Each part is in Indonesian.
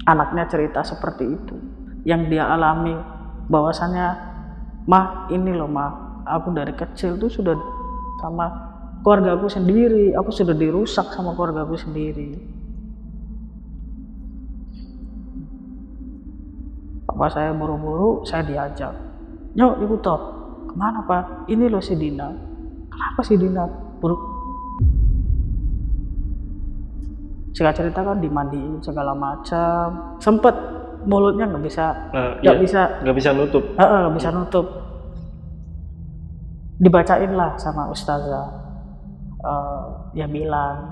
anaknya cerita seperti itu, yang dia alami, bahwasannya, mah ini loh mah, aku dari kecil tuh sudah sama keluarga aku sendiri, aku sudah dirusak sama keluarga aku sendiri. Papa saya buru-buru, saya diajak, yuk ikut toh. Kemana pak? Ini loh si Dina. Kenapa si Dina? Singkat cerita kan dimandiin segala macam, sempet mulutnya nggak bisa nutup. Nggak bisa nutup. Dibacain lah sama ustazah, dia bilang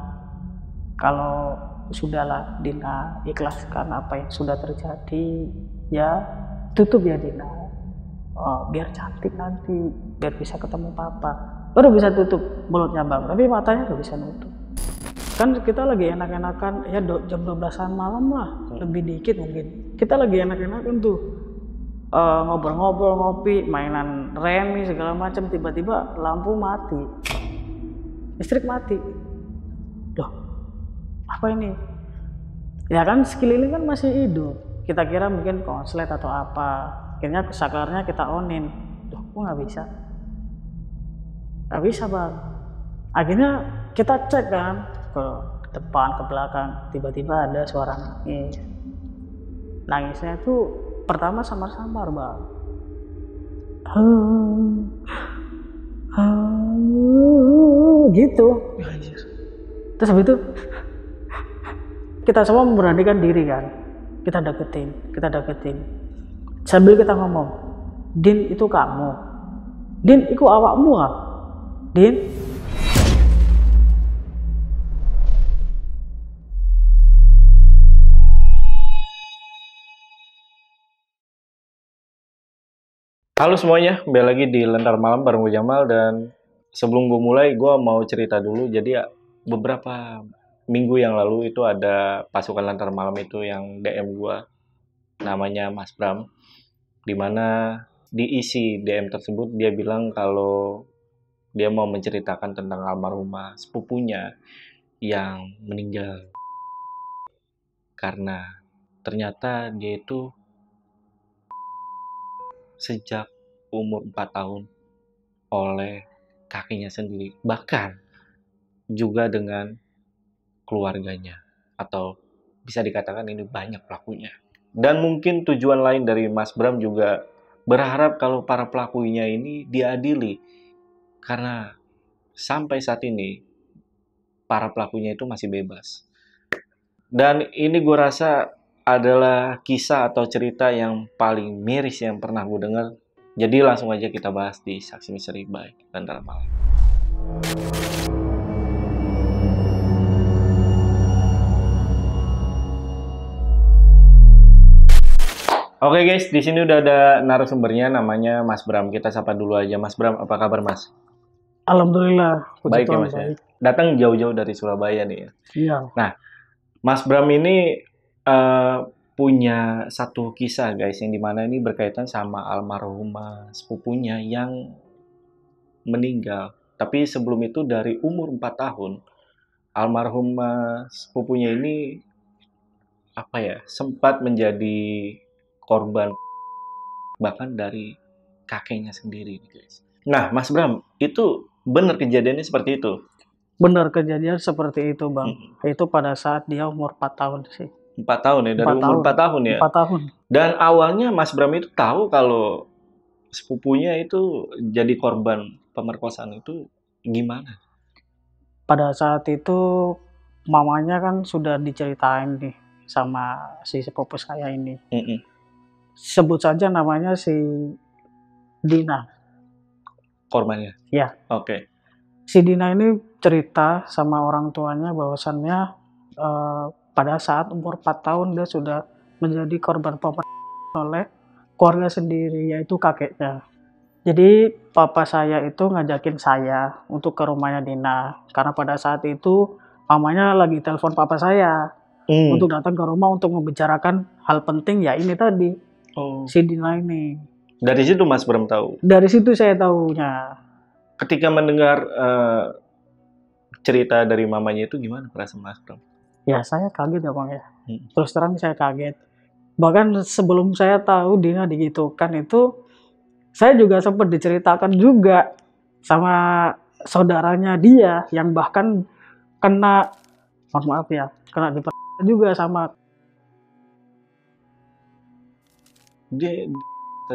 kalau sudahlah Dina, ikhlaskan apa yang sudah terjadi, ya tutup ya Dina, biar cantik nanti, biar bisa ketemu papa. Baru bisa tutup mulutnya bang, tapi matanya nggak bisa nutup. Kan kita lagi enak-enakan ya jam 12-an malam lah, lebih dikit mungkin. Kita lagi enak-enakan tuh, ngobrol-ngobrol, ngopi, mainan remi segala macam, tiba-tiba lampu mati, listrik mati. Loh, apa ini? Ya kan sekeliling kan masih hidup. Kita kira mungkin konslet atau apa. Akhirnya sakarnya kita onin. Loh, kok nggak bisa? Nggak bisa bang. Akhirnya kita cek kan ke depan, ke belakang, tiba-tiba ada suara nangis. Nangisnya itu pertama samar-samar bang, gitu. Terus habis itu kita semua memberanikan diri kan, kita deketin sambil kita ngomong, Din itu kamu, Din itu awakmu ah, Din. Halo semuanya, kembali lagi di Lentar Malam bareng gue Jamal. Dan sebelum gue mulai, gue mau cerita dulu. Jadi ya, beberapa minggu yang lalu itu ada pasukan Lentar Malam itu yang DM gue, namanya Mas Bram. Dimana di isi DM tersebut dia bilang kalau dia mau menceritakan tentang almarhumah sepupunya yang meninggal. Karena ternyata dia itu sejak umur 4 tahun oleh kakeknya sendiri, bahkan juga dengan keluarganya, atau bisa dikatakan ini banyak pelakunya. Dan mungkin tujuan lain dari Mas Bram juga berharap kalau para pelakunya ini diadili, karena sampai saat ini para pelakunya itu masih bebas. Dan ini gue rasa adalah kisah atau cerita yang paling miris yang pernah gue dengar. Jadi langsung aja kita bahas di Saksi Misteri by Lentar Malam. Oke guys, di sini udah ada narasumbernya, namanya Mas Bram. Kita sapa dulu aja. Mas Bram, apa kabar Mas? Alhamdulillah, baik ya Mas ya. Datang jauh-jauh dari Surabaya nih ya. Iya. Nah, Mas Bram ini punya satu kisah guys, yang dimana ini berkaitan sama almarhumah sepupunya yang meninggal. Tapi sebelum itu dari umur 4 tahun, almarhumah sepupunya ini sempat menjadi korban bahkan dari kakeknya sendiri guys. Nah Mas Bram, itu benar kejadiannya seperti itu? Benar, kejadian seperti itu bang. Itu pada saat dia umur 4 tahun sih. 4 tahun ya, dari umur 4 tahun ya? 4 tahun. Dan awalnya Mas Bram itu tahu kalau sepupunya itu jadi korban pemerkosaan itu gimana? Pada saat itu mamanya kan sudah diceritain nih sama si sepupu saya ini. Sebut saja namanya si Dina. Korbannya? Ya. Oke. Si Dina ini cerita sama orang tuanya bahwasannya pada saat umur 4 tahun dia sudah menjadi korban pemerkosaan oleh keluarga sendiri, yaitu kakeknya. Jadi papa saya itu ngajakin saya untuk ke rumahnya Dina, karena pada saat itu mamanya lagi telepon papa saya untuk datang ke rumah untuk membicarakan hal penting, ya ini tadi, si Dina ini. Dari situ Mas Bram tahu? Dari situ saya tahunya. Ketika mendengar cerita dari mamanya itu gimana perasaan Mas Bram? Ya saya kaget ya bang ya. Terus terang saya kaget. Bahkan sebelum saya tahu Dina digitukan itu, saya juga sempat diceritakan juga sama saudaranya dia yang bahkan kena, mohon maaf ya, kena juga sama. Dia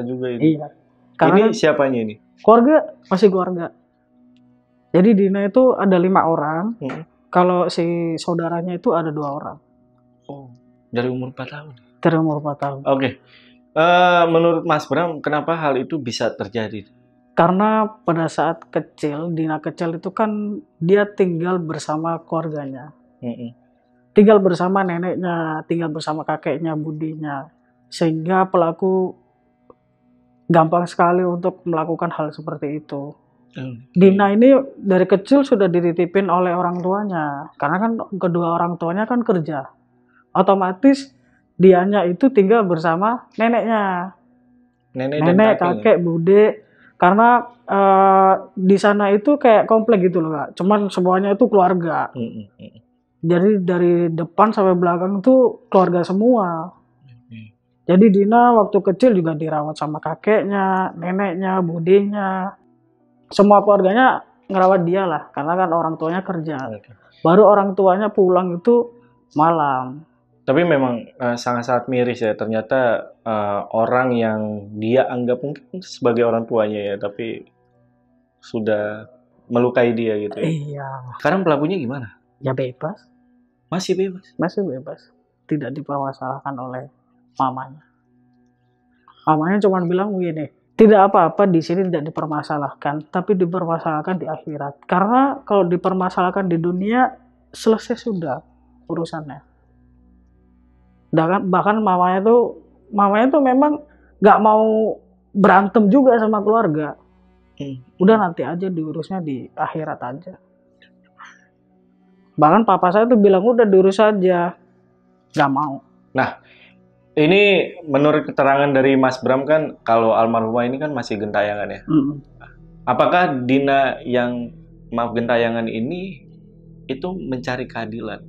juga ini. Iya. Karena Ini siapanya ini? keluarga, masih keluarga. Jadi Dina itu ada 5 orang. Kalau si saudaranya itu ada 2 orang. Oh, dari umur 4 tahun. Dari umur 4 tahun. Oke. Menurut Mas Bram, kenapa hal itu bisa terjadi? Karena pada saat kecil, Dina kecil itu kan dia tinggal bersama keluarganya. Tinggal bersama neneknya, tinggal bersama kakeknya, budinya. Sehingga pelaku gampang sekali untuk melakukan hal seperti itu. Dina ini dari kecil sudah dititipin oleh orang tuanya. Karena kan kedua orang tuanya kan kerja. Otomatis dianya itu tinggal bersama neneknya. Nenek, kakek, bude. Karena di sana itu kayak komplek gitu loh, Kak. Cuman semuanya itu keluarga. Jadi dari depan sampai belakang itu keluarga semua. Jadi Dina waktu kecil juga dirawat sama kakeknya, neneknya, budenya. Semua keluarganya ngerawat dia lah, karena kan orang tuanya kerja. Baru orang tuanya pulang itu malam. Tapi memang sangat-sangat miris ya, ternyata orang yang dia anggap mungkin sebagai orang tuanya ya, tapi sudah melukai dia gitu ya. Iya. Sekarang pelakunya gimana? Ya bebas. Masih bebas? Masih bebas. Tidak dipermasalahkan oleh mamanya. Mamanya cuma bilang begini, tidak apa-apa di sini tidak dipermasalahkan, tapi dipermasalahkan di akhirat. Karena kalau dipermasalahkan di dunia, selesai sudah urusannya. Bahkan mamanya tuh memang nggak mau berantem juga sama keluarga. Udah nanti aja diurusnya di akhirat aja. Bahkan papa saya tuh bilang udah diurus aja, nggak mau. Nah, ini menurut keterangan dari Mas Bram kan, kalau almarhumah ini kan masih gentayangan ya. Apakah Dina yang gentayangan ini itu mencari keadilan?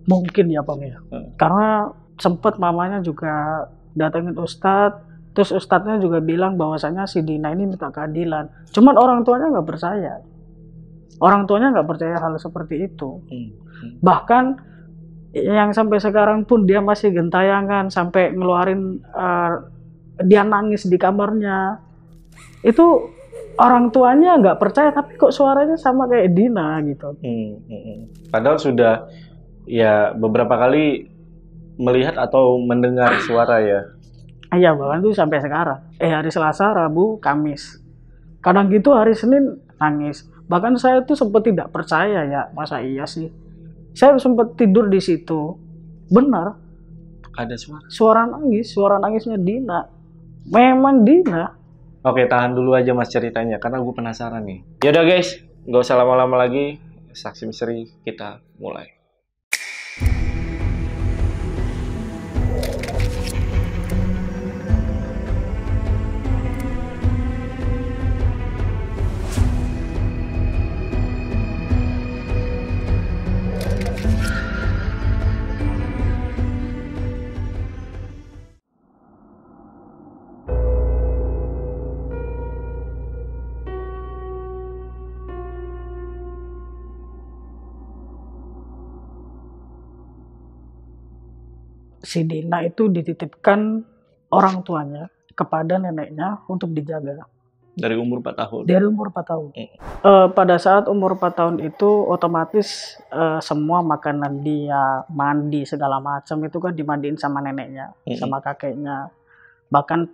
Mungkin ya Bang ya. Karena sempat mamanya juga datengin Ustadz, terus Ustadznya juga bilang bahwasanya si Dina ini minta keadilan. Cuman orang tuanya nggak percaya. Orang tuanya nggak percaya hal seperti itu. Bahkan yang sampai sekarang pun dia masih gentayangan, sampai ngeluarin dia nangis di kamarnya. Itu orang tuanya nggak percaya, tapi kok suaranya sama kayak Dina gitu. Padahal sudah ya beberapa kali melihat atau mendengar suara ya. Iya, bahkan tuh sampai sekarang. Hari Selasa, Rabu, Kamis. Kadang gitu hari Senin nangis. Bahkan saya tuh sempat tidak percaya ya, masa iya sih. Saya sempat tidur di situ. Benar. Ada suara. Suara nangisnya Dina. Memang Dina. Oke, tahan dulu aja Mas ceritanya, karena gue penasaran nih. Yaudah guys, gak usah lama-lama lagi. Saksi misteri kita mulai. Si Dina itu dititipkan orang tuanya kepada neneknya untuk dijaga. Dari umur 4 tahun? Dari umur 4 tahun. Pada saat umur 4 tahun itu otomatis semua makanan dia, mandi segala macam itu kan dimandiin sama neneknya, sama kakeknya. Bahkan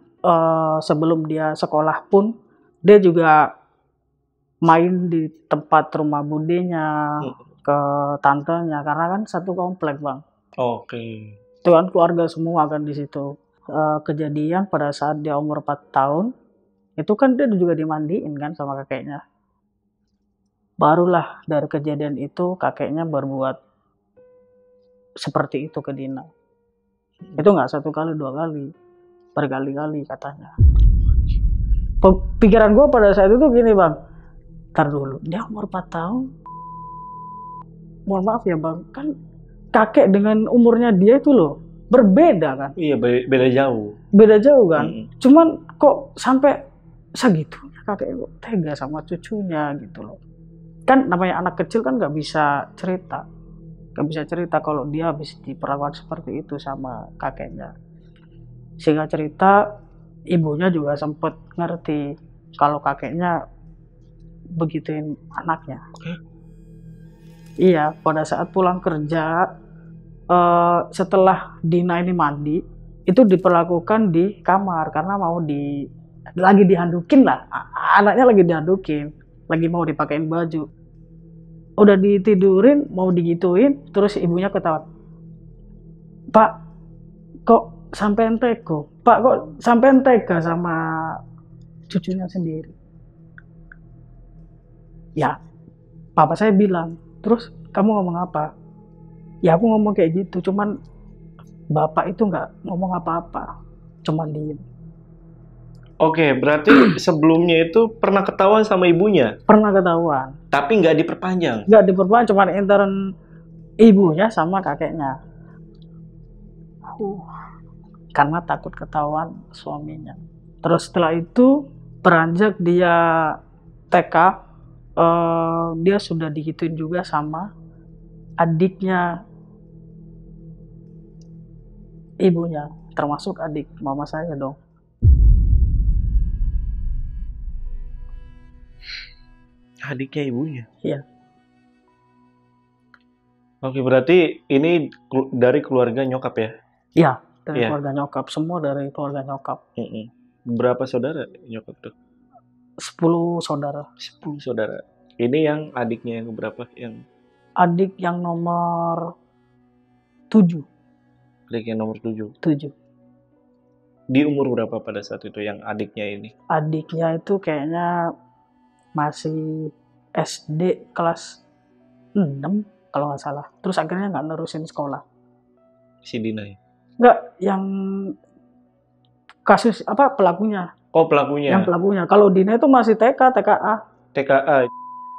sebelum dia sekolah pun dia juga main di tempat rumah budenya, ke tantenya, karena kan satu komplek Bang. Oke. Itu kan keluarga semua kan di situ. Kejadian pada saat dia umur 4 tahun, itu kan dia juga dimandiin kan sama kakeknya. Barulah dari kejadian itu kakeknya berbuat seperti itu ke Dina. Itu nggak 1 kali 2 kali, berkali-kali katanya. Pikiran gue pada saat itu gini Bang, ntar dulu, dia umur 4 tahun. Mohon maaf ya Bang, kan kakek dengan umurnya dia itu loh, berbeda kan. Iya, beda jauh. Beda jauh kan. Cuman kok sampai segitunya kakek kok tega sama cucunya gitu loh. Kan namanya anak kecil kan nggak bisa cerita. Nggak bisa cerita kalau dia habis diperlakukan seperti itu sama kakeknya. Sehingga cerita, ibunya juga sempat ngerti kalau kakeknya begituin anaknya. Iya, pada saat pulang kerja, setelah Dina ini mandi, itu diperlakukan di kamar karena mau lagi dihandukin lah, anaknya lagi dihandukin, lagi mau dipakein baju, udah ditidurin, mau digituin, terus ibunya ketawa, Pak, kok sampai tega, Pak kok sampai tega sama cucunya sendiri. Ya, papa saya bilang, terus kamu ngomong apa? Ya aku ngomong kayak gitu, cuman bapak itu nggak ngomong apa-apa, cuman diem. Oke, berarti sebelumnya itu pernah ketahuan sama ibunya? Pernah ketahuan. Tapi nggak diperpanjang? Nggak diperpanjang, cuman intern ibunya sama kakeknya. Karena takut ketahuan suaminya. Terus setelah itu, beranjak dia TK, dia sudah digituin juga sama adiknya ibunya, termasuk adik mama saya dong. Adiknya ibunya? Iya. Oke, berarti ini dari keluarga nyokap ya? Iya, dari keluarga nyokap, semua dari keluarga nyokap. Berapa saudara nyokap tuh? 10 saudara. 10 saudara. Ini yang adiknya yang berapa? Adik yang nomor 7. Adik yang nomor 7. 7. Di umur berapa pada saat itu yang adiknya ini? Adiknya itu kayaknya masih SD kelas 6 kalau nggak salah. Terus akhirnya nggak nerusin sekolah. Si Dina ya? Nggak, yang kasus pelakunya. Oh, pelakunya. Yang pelakunya. Kalau Dina itu masih TK, TKA. TKA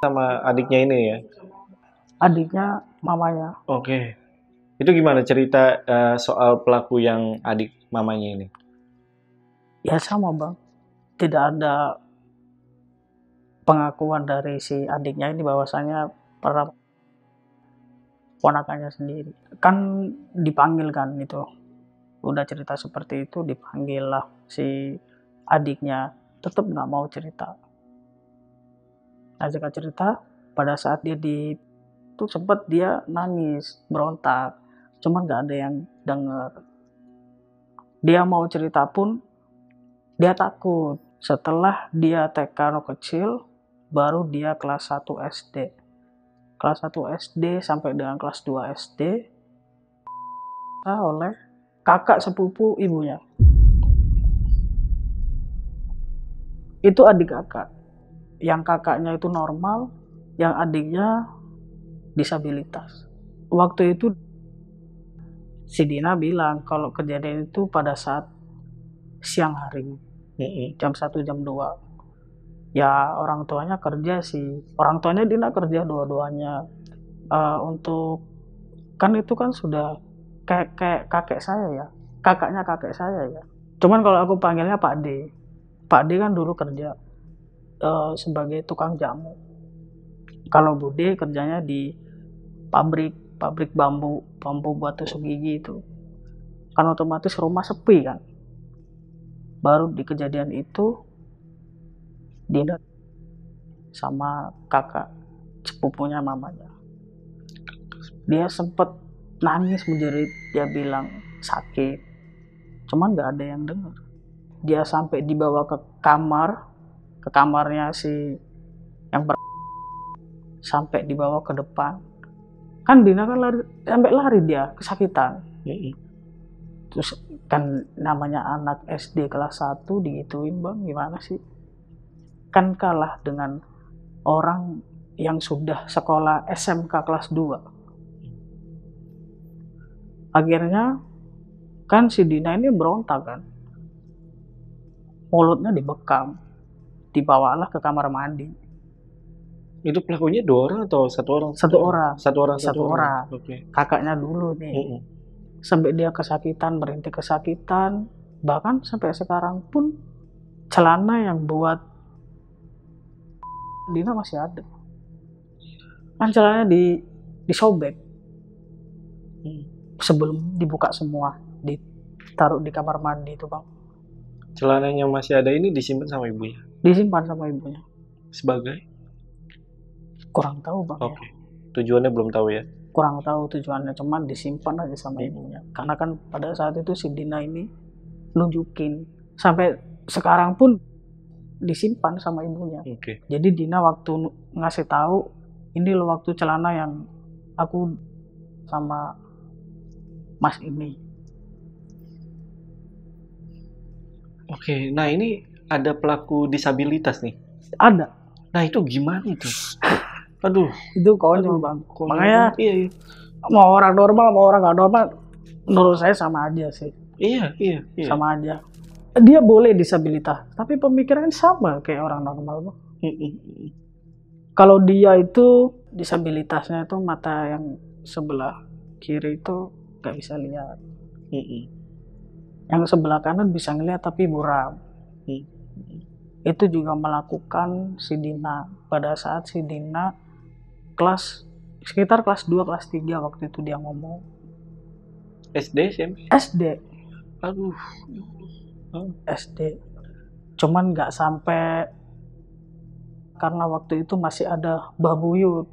sama adiknya ini ya? Adiknya mamanya. Oke. Itu gimana cerita soal pelaku yang adik mamanya ini? Ya sama bang. Tidak ada pengakuan dari si adiknya ini bahwasanya pernah ponakannya sendiri. Kan dipanggil kan itu. Udah cerita seperti itu, dipanggil lah si adiknya. Tetap nggak mau cerita. Nah, jika cerita, pada saat dia itu sempat dia nangis, berontak. Cuman nggak ada yang denger. Dia mau cerita pun, dia takut. Setelah dia TK kecil, baru dia kelas 1 SD. Kelas 1 SD sampai dengan kelas 2 SD oleh kakak sepupu ibunya. Itu adik kakak. Yang kakaknya itu normal, yang adiknya disabilitas. Waktu itu si Dina bilang kalau kejadian itu pada saat siang hari. Jam 1, jam 2. Ya orang tuanya kerja sih. Orang tuanya Dina kerja dua-duanya. Untuk kan itu kan sudah kayak kakek saya ya. Kakaknya kakek saya ya. Cuman kalau aku panggilnya Pak D. Pak D kan dulu kerja sebagai tukang jamu. Kalau Bu D kerjanya di pabrik bambu buat tusuk gigi itu. Kan otomatis rumah sepi kan. Baru di kejadian itu Dina sama kakak sepupunya mamanya. Dia sempet nangis menjerit, dia bilang sakit. Cuman nggak ada yang dengar. Dia sampai dibawa ke kamarnya si yang sampai dibawa ke depan. Kan Dina kan sampai lari dia kesakitan. Terus kan namanya anak SD kelas 1 digituin bang, gimana sih? Kan kalah dengan orang yang sudah sekolah SMK kelas 2. Akhirnya kan si Dina ini berontak kan. Mulutnya dibekam. Dibawalah ke kamar mandi. Itu pelakunya 2 orang atau 1 orang? 1 orang. 1 orang. 1 orang. Okay. Kakaknya dulu nih. sampai dia kesakitan, berhenti kesakitan. Bahkan sampai sekarang pun celana yang buat Dina masih ada. Kan celananya disobek sebelum dibuka semua, ditaruh di kamar mandi itu bang. Celananya masih ada ini disimpan sama ibunya? Disimpan sama ibunya. Sebagai? Kurang tahu bang. Oke. Tujuannya belum tahu ya? Kurang tahu tujuannya, cuman disimpan aja sama ibunya. Karena kan pada saat itu si Dina ini nunjukin, sampai sekarang pun disimpan sama ibunya. Oke. Jadi Dina waktu ngasih tahu, ini loh waktu celana yang aku sama Mas ini. Oke, nah ini ada pelaku disabilitas nih. Ada. Nah itu gimana itu? Aduh, Itu konyol bang. konyol Makanya banget. Iya. mau orang normal mau orang nggak normal, menurut saya sama aja sih. Iya. Sama aja. Dia boleh disabilitas, tapi pemikirannya sama kayak orang normal bang. Kalau dia itu disabilitasnya itu mata yang sebelah kiri itu nggak bisa lihat. Yang sebelah kanan bisa ngeliat tapi buram. Itu juga melakukan si Dina pada saat si Dina sekitar kelas 2, kelas 3 waktu itu dia ngomong. SD, SMP? SD. Aduh. SD. Cuman nggak sampai, karena waktu itu masih ada Mbah Buyut.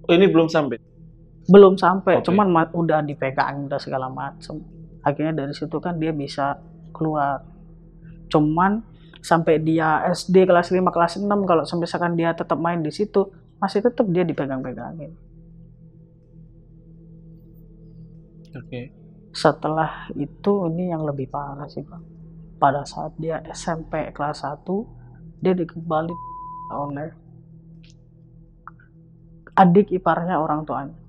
Oh, ini belum sampai? Belum sampai, Oke. cuman udah dipegang, udah segala macem. Akhirnya dari situ kan dia bisa keluar. Cuman sampai dia SD kelas 5, kelas 6, kalau sampai misalkan dia tetap main di situ, masih tetap dia dipegang-pegangin. Oke. Setelah itu ini yang lebih parah sih bang. Pada saat dia SMP kelas 1, dia dikembali oleh adik iparnya orang tuanya.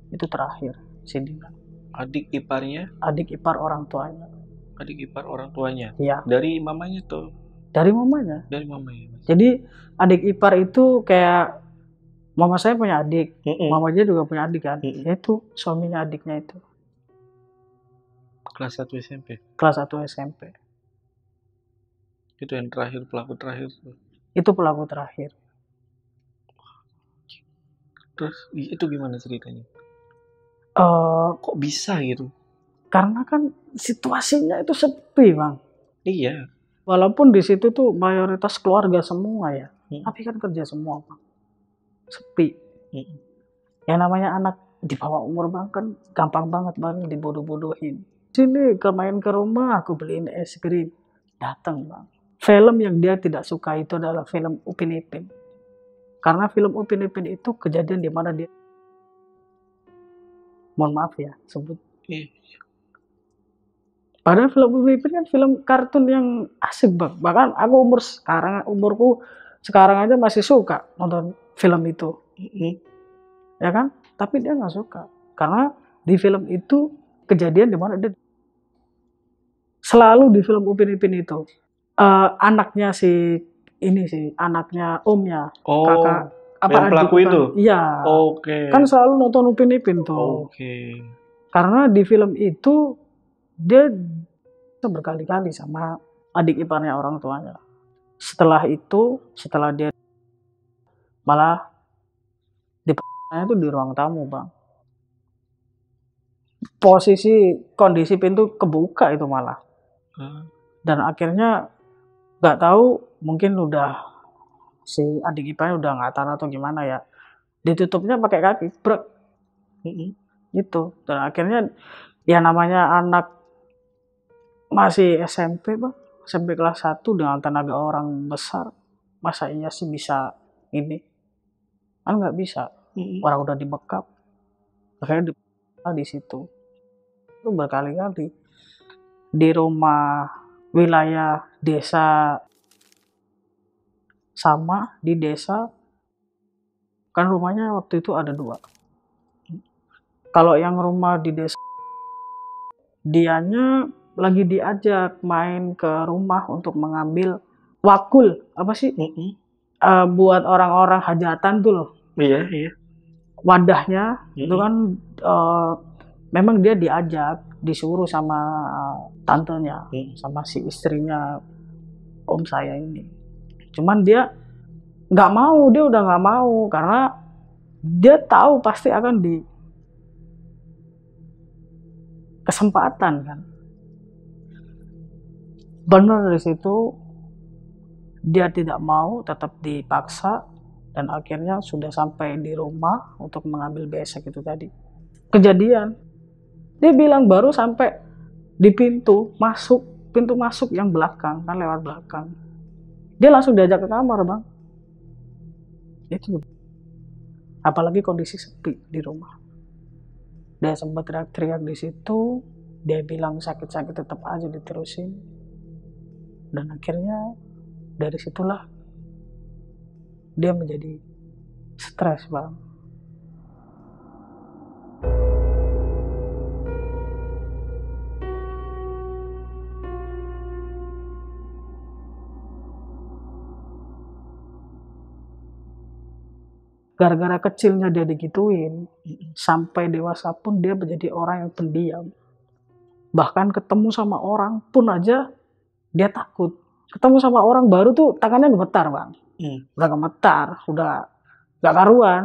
Itu terakhir si Dina. Adik iparnya? Adik ipar orang tuanya. Adik ipar orang tuanya? Iya. Dari mamanya tuh? Dari mamanya. Dari mamanya. Jadi adik ipar itu kayak mama saya punya adik, mama dia juga punya adik kan. Itu suaminya adiknya itu. Kelas 1 SMP? Kelas 1 SMP. Itu yang terakhir, pelaku terakhir tuh? Itu pelaku terakhir. Terus itu gimana ceritanya? Kok bisa gitu? Karena kan situasinya itu sepi bang. Iya. Walaupun di situ tuh mayoritas keluarga semua ya, tapi kan kerja semua bang. Sepi. Yang namanya anak di bawah umur bang kan gampang banget bang dibodoh-bodohin. Sini main ke rumah, aku beliin es krim. Datang bang. Film yang dia tidak suka itu adalah film Upin Ipin. Karena film Upin Ipin itu kejadian di mana dia, mohon maaf ya sebut. Padahal film Upin Ipin kan film kartun yang asik bang. Bahkan aku umurku sekarang aja masih suka nonton film itu. Ya kan? Tapi dia nggak suka. Karena di film itu kejadian di mana dia selalu di film Upin Ipin itu anaknya anaknya omnya, kakak apa yang pelaku adik, itu? Iya. Oke. Kan selalu nonton Upin Ipin tuh. Oke. Karena di film itu dia berkali-kali sama adik iparnya orang tuanya. Setelah dia malah itu di ruang tamu bang. Kondisi pintu kebuka itu malah. Dan akhirnya nggak tahu, mungkin udah si adik iparnya udah nggak tahan atau gimana ya, ditutupnya pakai kaki brek gitu. Dan akhirnya ya namanya anak masih SMP bang, SMP kelas 1 dengan tenaga orang besar, masa iya sih bisa ini? Kan nggak bisa, orang udah dibekap. Akhirnya di situ itu berkali-kali di rumah wilayah desa sama di desa kan rumahnya waktu itu ada 2. Kalau yang rumah di desa dianya lagi diajak main ke rumah untuk mengambil wakul apa sih buat orang-orang hajatan tuh loh. Iya. Wadahnya itu kan memang dia disuruh sama tantenya, sama si istrinya om saya ini. Cuman dia nggak mau, dia udah nggak mau karena dia tahu pasti akan di kesempatan kan. Benar dari situ dia tidak mau, tetap dipaksa, dan akhirnya sudah sampai di rumah untuk mengambil besek itu tadi. Kejadian, dia bilang baru sampai di pintu masuk yang belakang, kan lewat belakang. Dia langsung diajak ke kamar, Bang. Itu. Apalagi kondisi sepi di rumah. Dia sempat teriak-teriak di situ, dia bilang sakit-sakit tetap aja diterusin. Dan akhirnya dari situlah dia menjadi stres, Bang. Gara-gara kecilnya dia digituin, sampai dewasa pun dia menjadi orang yang pendiam. Bahkan ketemu sama orang pun aja dia takut. Ketemu sama orang baru tuh tangannya gemetar, Bang. Udah gemetar, udah gak karuan.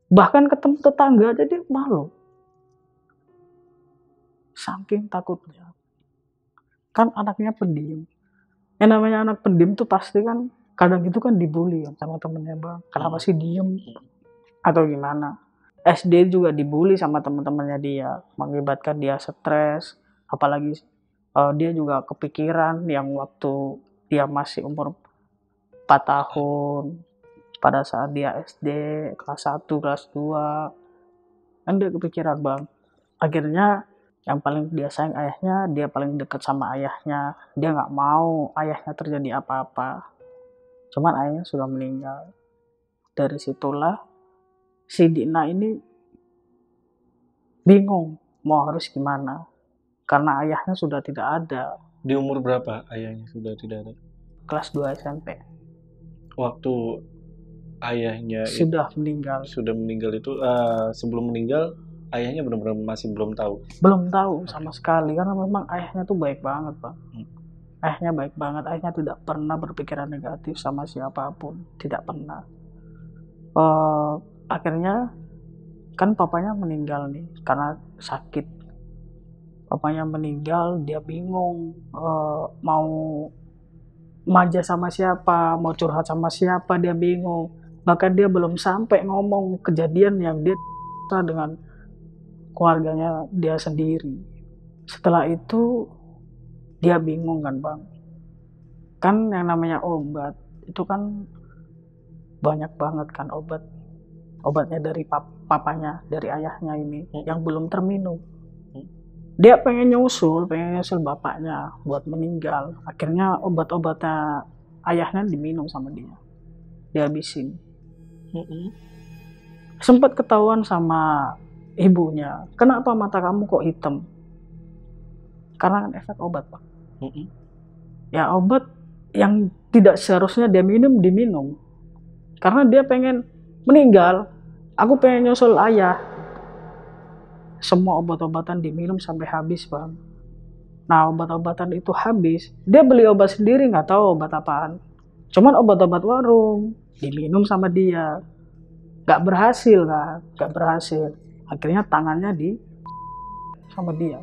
Bahkan ketemu tetangga aja dia malu. Saking takutnya. Kan anaknya pendiam. Yang namanya anak pendiam tuh pasti kan kadang itu kan dibully kan sama temennya, Bang. Kenapa sih diem? Atau gimana? SD juga dibully sama teman-temannya dia. Mengakibatkan dia stres. Apalagi dia juga kepikiran yang waktu dia masih umur 4 tahun. Pada saat dia SD, kelas 1, kelas 2. Kan dia kepikiran, Bang. Akhirnya yang paling dia sayang ayahnya, dia paling dekat sama ayahnya. Dia gak mau ayahnya terjadi apa-apa. Cuman ayahnya sudah meninggal. Dari situlah si Dina ini bingung mau harus gimana. Karena ayahnya sudah tidak ada. Di umur berapa ayahnya sudah tidak ada? Kelas 2 SMP. Waktu ayahnya sudah meninggal itu, sebelum meninggal ayahnya benar-benar masih belum tahu? Belum tahu sama sekali, karena memang ayahnya tuh baik banget, Bang. Ayahnya baik banget, ayahnya tidak pernah berpikiran negatif sama siapapun, tidak pernah. Akhirnya kan papanya meninggal nih karena sakit. Papanya meninggal, dia bingung mau manja sama siapa, mau curhat sama siapa, dia bingung. Bahkan dia belum sampai ngomong kejadian yang dia dengan keluarganya dia sendiri. Setelah itu dia bingung kan, Bang. Kan yang namanya obat itu kan banyak banget kan obatnya dari papanya, dari ayahnya ini yang belum terminum. Dia pengen nyusul bapaknya buat meninggal. Akhirnya obat-obatnya ayahnya diminum sama dia, dihabisin. Sempat ketahuan sama ibunya, kenapa mata kamu kok hitam? Karena kan efek obat, Pak. Ya obat yang tidak seharusnya dia minum, diminum. Karena dia pengen meninggal, aku pengen nyusul ayah. Semua obat-obatan diminum sampai habis, Bang. Nah, obat-obatan itu habis, dia beli obat sendiri, nggak tahu obat apaan. Cuman obat-obat warung, diminum sama dia. Nggak berhasil kan, nggak berhasil. Akhirnya tangannya sama dia.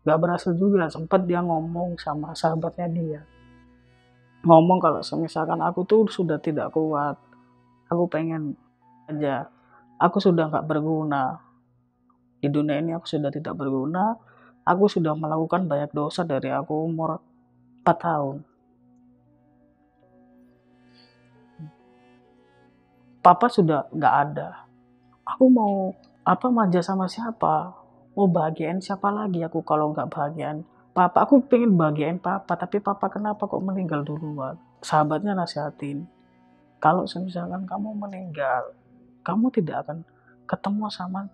Nggak berhasil juga, sempat dia ngomong sama sahabatnya dia. Ngomong kalau misalkan aku tuh sudah tidak kuat, aku pengen aja. Aku sudah gak berguna. Di dunia ini aku sudah tidak berguna. Aku sudah melakukan banyak dosa dari aku umur 4 tahun. Papa sudah gak ada. Aku mau manja sama siapa? Mau bahagiain siapa lagi aku kalau gak bahagiain Papa? Aku pengen bahagiain Papa, tapi Papa kenapa kok meninggal duluan? Sahabatnya nasihatin, kalau misalkan kamu meninggal, kamu tidak akan ketemu sama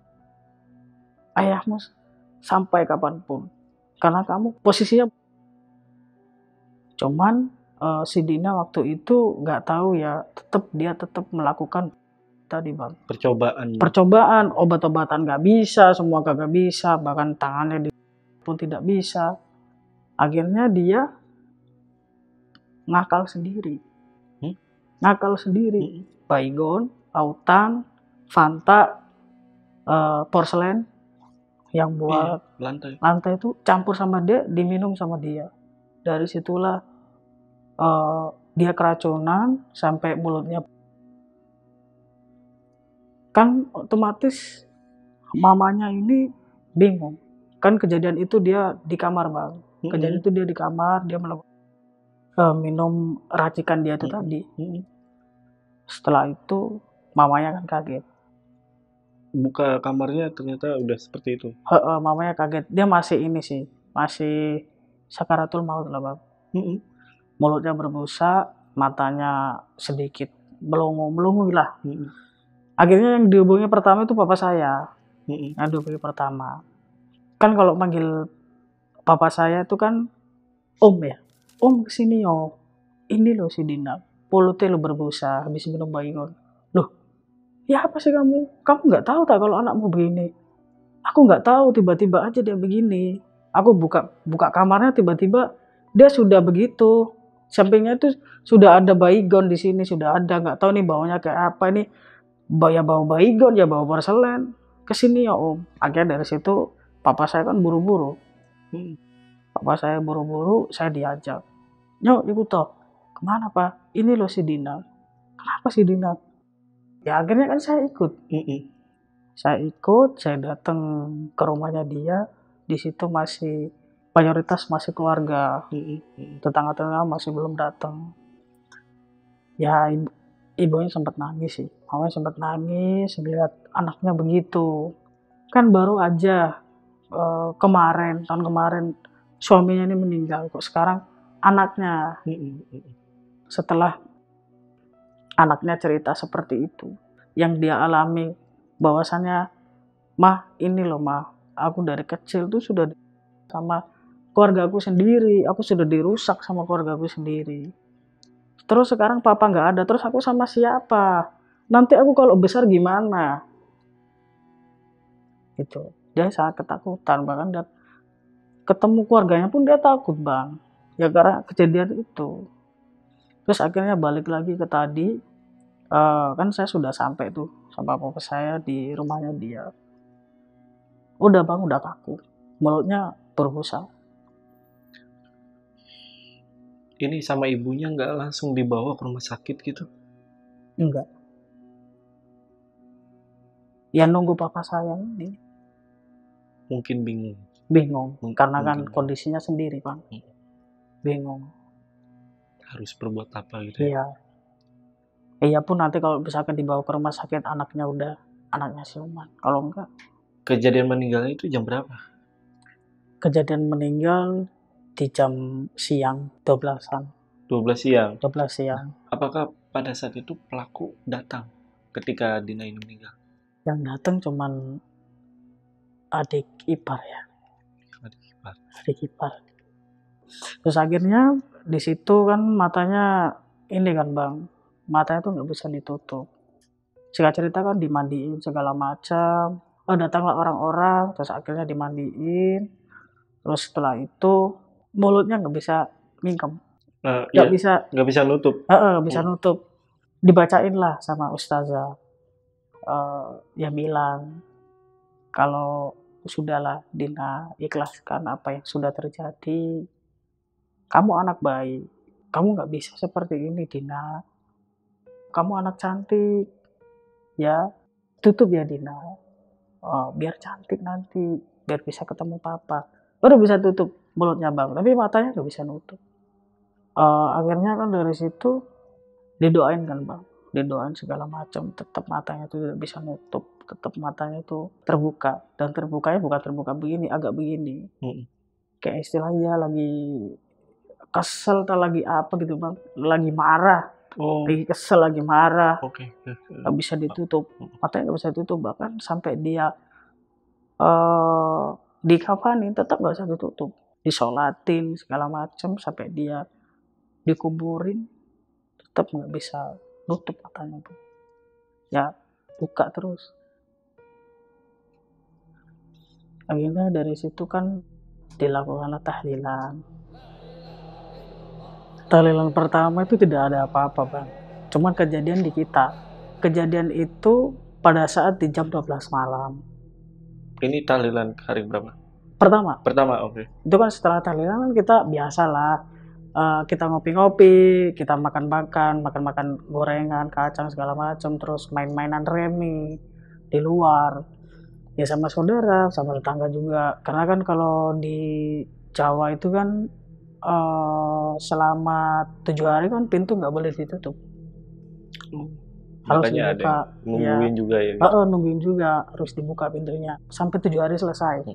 ayahmu sampai kapanpun. Karena kamu posisinya. Cuman si Dina waktu itu nggak tahu ya, dia tetap melakukan tadi bang. Percobaan. Obat-obatan nggak bisa, semua kagak bisa, bahkan tangannya pun tidak bisa. Akhirnya dia ngakal sendiri. Baygon, autan, Fanta, porselen yang buat lantai itu campur sama dia, diminum sama dia. Dari situlah dia keracunan sampai mulutnya. Kan otomatis mamanya ini bingung. Kan kejadian itu dia di kamar bang. Kejadian itu dia di kamar, dia minum racikan dia itu tadi. Setelah itu mamanya kan kaget. Buka kamarnya ternyata udah seperti itu. Mamanya kaget. Dia masih ini sih, masih sakaratul maut lah bang. Mulutnya berbusa, matanya sedikit melongo lah. Akhirnya yang dihubungi pertama itu papa saya. Yang dihubungi pertama. Kan kalau manggil papa saya itu kan om ya. Om kesini yo. Ini loh si Dina. Mulutnya lo berbusa habis minum baygon. Loh, ya apa sih kamu? Kamu nggak tahu tak kalau anakmu begini? Aku nggak tahu, tiba-tiba aja dia begini. Aku buka kamarnya, tiba-tiba dia sudah begitu. Sampingnya itu sudah ada baygon di sini, sudah ada, nggak tahu nih baunya kayak apa ini. Ya bau baygon, ya bau porselen. Kesini ya om. Akhirnya dari situ papa saya kan buru-buru. Papa saya buru-buru, saya diajak. Yuk ikut toh. Kemana pak? Ini loh si Dina. Kenapa si Dina? Ya akhirnya kan saya ikut. Saya datang ke rumahnya dia. Di situ masih mayoritas masih keluarga. Tetangga-tetangga masih belum datang. Ya ibunya sempat nangis sih. Mamanya sempat nangis melihat anaknya begitu. Kan baru aja tahun kemarin suaminya ini meninggal. Kok sekarang anaknya. Setelah anaknya cerita seperti itu, yang dia alami bahwasannya, mah ini loh mah, aku dari kecil tuh sudah sama keluarga aku sendiri, aku sudah dirusak sama keluarga aku sendiri. Terus sekarang papa nggak ada, terus aku sama siapa? Nanti aku kalau besar gimana? Gitu. Dia sangat ketakutan, bahkan dia ketemu keluarganya pun dia takut bang. Ya karena kejadian itu. Terus akhirnya balik lagi ke tadi, kan saya sudah sampai tuh sama papa saya di rumahnya dia. Udah bang, udah kaku. Mulutnya berbusa. Ini sama ibunya nggak langsung dibawa ke rumah sakit gitu? Enggak. Ya nunggu papa saya ini. Mungkin bingung. Karena kan kondisinya sendiri bang. Bingung. Harus berbuat apa gitu ya? Iya. Iya pun nanti kalau misalkan dibawa ke rumah sakit anaknya siuman. Kalau enggak. Kejadian meninggalnya itu jam berapa? Kejadian meninggal di jam siang 12-an. 12 siang? 12 siang. Apakah pada saat itu pelaku datang ketika Dina ini meninggal? Yang datang cuman adik ipar ya. Adik ipar. Terus akhirnya di situ kan matanya ini kan bang, matanya tuh nggak bisa ditutup. Singkat cerita kan dimandiin segala macam. Datanglah orang-orang, terus akhirnya dimandiin. Terus setelah itu mulutnya nggak bisa mingkem, nggak bisa nutup. Nggak bisa nutup. Dibacain lah sama ustazah. Yang bilang kalau sudahlah Dina, ikhlaskan apa yang sudah terjadi. Kamu anak baik, kamu nggak bisa seperti ini Dina. Kamu anak cantik, ya tutup ya Dina. Biar cantik nanti, biar bisa ketemu papa. Baru bisa tutup mulutnya bang, tapi matanya nggak bisa nutup. Akhirnya kan dari situ didoain kan bang, didoain segala macam, tetap matanya itu tidak bisa nutup, tetap matanya itu terbuka, dan terbukanya bukan terbuka begini, agak begini. Kayak istilahnya lagi kesel atau lagi apa gitu bang, lagi marah, lagi kesel, lagi marah, nggak bisa ditutup, matanya nggak bisa ditutup, bahkan sampai dia dikafanin tetap nggak bisa ditutup, disolatin segala macam sampai dia dikuburin tetap nggak bisa nutup matanya tuh. Ya buka terus. Akhirnya dari situ kan dilakukan tahlilan. Tahlilan pertama itu tidak ada apa-apa bang, cuman kejadian di kita. Kejadian itu pada saat di jam 12 malam. Ini tahlilan hari berapa? Pertama, Oke. itu kan setelah tahlilan kan kita biasalah, kita ngopi-ngopi, kita makan-makan gorengan, kacang segala macam, terus main-mainan remi di luar. Ya sama saudara, sama tetangga juga. Karena kan kalau di Jawa itu kan selama 7 hari kan pintu nggak boleh ditutup. Harus Makanya ada dibuka. yang nungguin juga ya. Nungguin juga, harus dibuka pintunya sampai 7 hari selesai.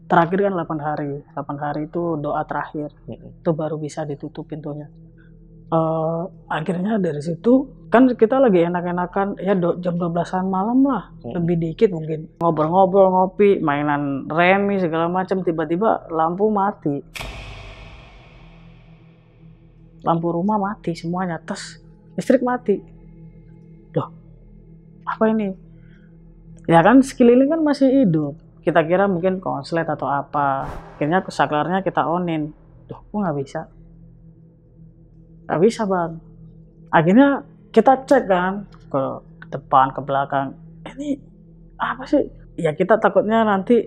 Terakhir kan 8 hari. 8 hari itu doa terakhir. Itu baru bisa ditutup pintunya. Akhirnya dari situ kan kita lagi enak-enakan ya jam 12-an malam lah, lebih dikit mungkin, ngobrol-ngobrol, ngopi, mainan remi segala macam. Tiba-tiba lampu mati, lampu rumah mati semuanya, tes listrik mati. Loh, apa ini? Ya kan sekeliling kan masih hidup, kita kira mungkin konslet atau apa. Akhirnya saklarnya kita onin. Loh, kok nggak bisa? Nggak bisa bang. Akhirnya kita cek kan ke depan, ke belakang. Ini apa sih? Ya kita takutnya nanti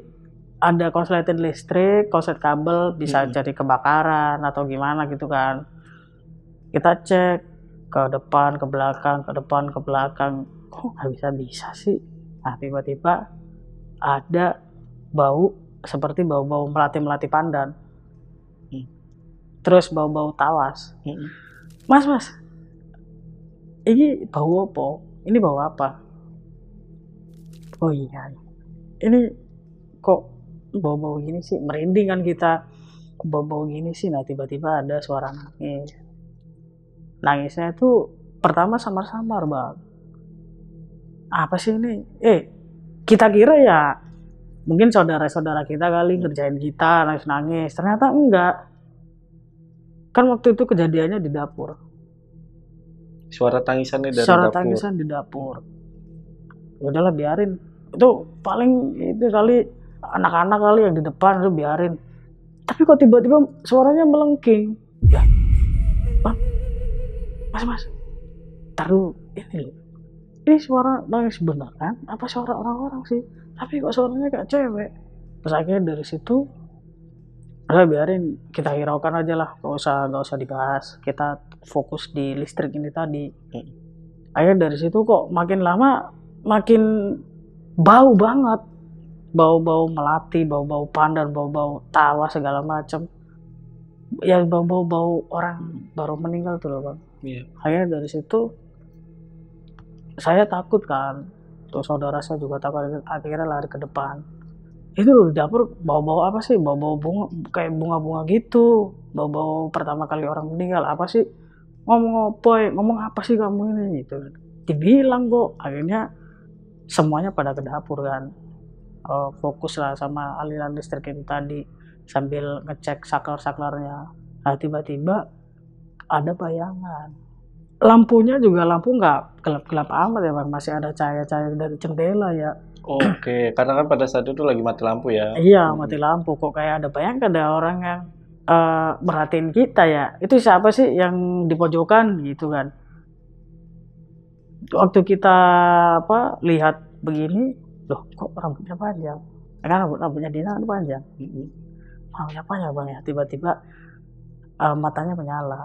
ada konsletin listrik, konslet kabel, bisa jadi kebakaran atau gimana gitu kan. Kita cek ke depan, ke belakang, ke depan, ke belakang. Kok nggak bisa sih? Nah tiba-tiba ada bau seperti bau-bau melati pandan. Terus bau-bau tawas. Mas, ini bau apa? Ini bau apa? Oh iya, ini kok bau-bau gini sih? Merinding kan kita, kok bau-bau gini sih? Nah tiba-tiba ada suara nangis. Nangisnya itu pertama samar-samar bang. Apa sih ini? Kita kira ya mungkin saudara-saudara kita kali ngerjain kita nangis-nangis. Ternyata enggak. Kan waktu itu kejadiannya di dapur. Suara tangisannya dari Suara dapur. tangisan di dapur. Udahlah biarin. Itu paling itu kali anak-anak kali yang di depan, itu biarin. Tapi kok tiba-tiba suaranya melengking. Ya, bang, mas, taruh ini loh. Ini suara nangis beneran? Apa suara orang-orang sih? Tapi kok suaranya kayak cewek. Terus akhirnya dari situ udah biarin, kita hiraukan aja lah, gak usah dibahas, kita fokus di listrik ini tadi. Akhirnya dari situ kok makin lama makin bau banget, bau-bau melati, bau-bau pandan, bau-bau tawa segala macam, yang bau-bau orang baru meninggal tuh loh bang. Akhirnya dari situ saya takut kan, tuh saudara saya juga takut, akhirnya lari ke depan. Itu loh di dapur bau-bau apa sih? Bau-bau bunga, kayak bunga-bunga gitu. Bau-bau pertama kali orang meninggal. Apa sih? Ngomong apa sih kamu ini gitu. Dibilang kok. Akhirnya semuanya pada ke dapur kan. Fokus lah sama aliran listrik itu tadi sambil ngecek saklar-saklarnya. Nah tiba-tiba ada bayangan. Lampunya juga lampu nggak gelap-gelap amat ya bang, masih ada cahaya-cahaya dari jendela ya. Oke, karena kan pada saat itu lagi mati lampu ya. Iya, mati lampu. Kok kayak ada bayangkan ada orang yang merhatiin kita ya. Itu siapa sih yang di pojokan gitu kan. Waktu kita lihat begini, loh kok rambutnya panjang? Kan rambutnya Dina kan panjang. Rambutnya panjang bang ya. Tiba-tiba matanya menyala.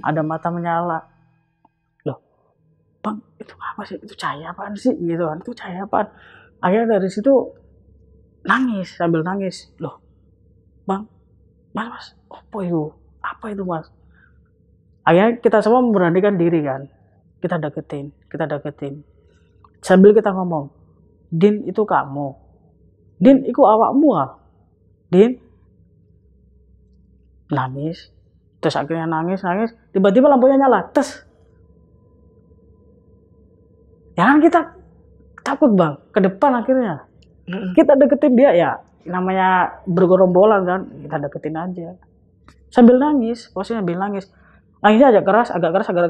Ada mata menyala. Loh, bang itu apa sih? Itu cahaya apaan sih? Gitu kan. Itu cahaya apaan? Akhirnya dari situ nangis, sambil nangis. Loh, bang, mas, apa itu mas? Akhirnya kita semua memberanikan diri kan. Kita deketin. Sambil kita ngomong, Din itu kamu. Din itu awakmu ah. Din. Nangis. Terus akhirnya nangis. Tiba-tiba lampunya nyala. Tes. Ya kan kita takut bang. Ke depan akhirnya. Kita deketin dia ya. Namanya bergerombolan kan. Kita deketin aja. Sambil nangis. Posisinya sambil nangis. Nangisnya agak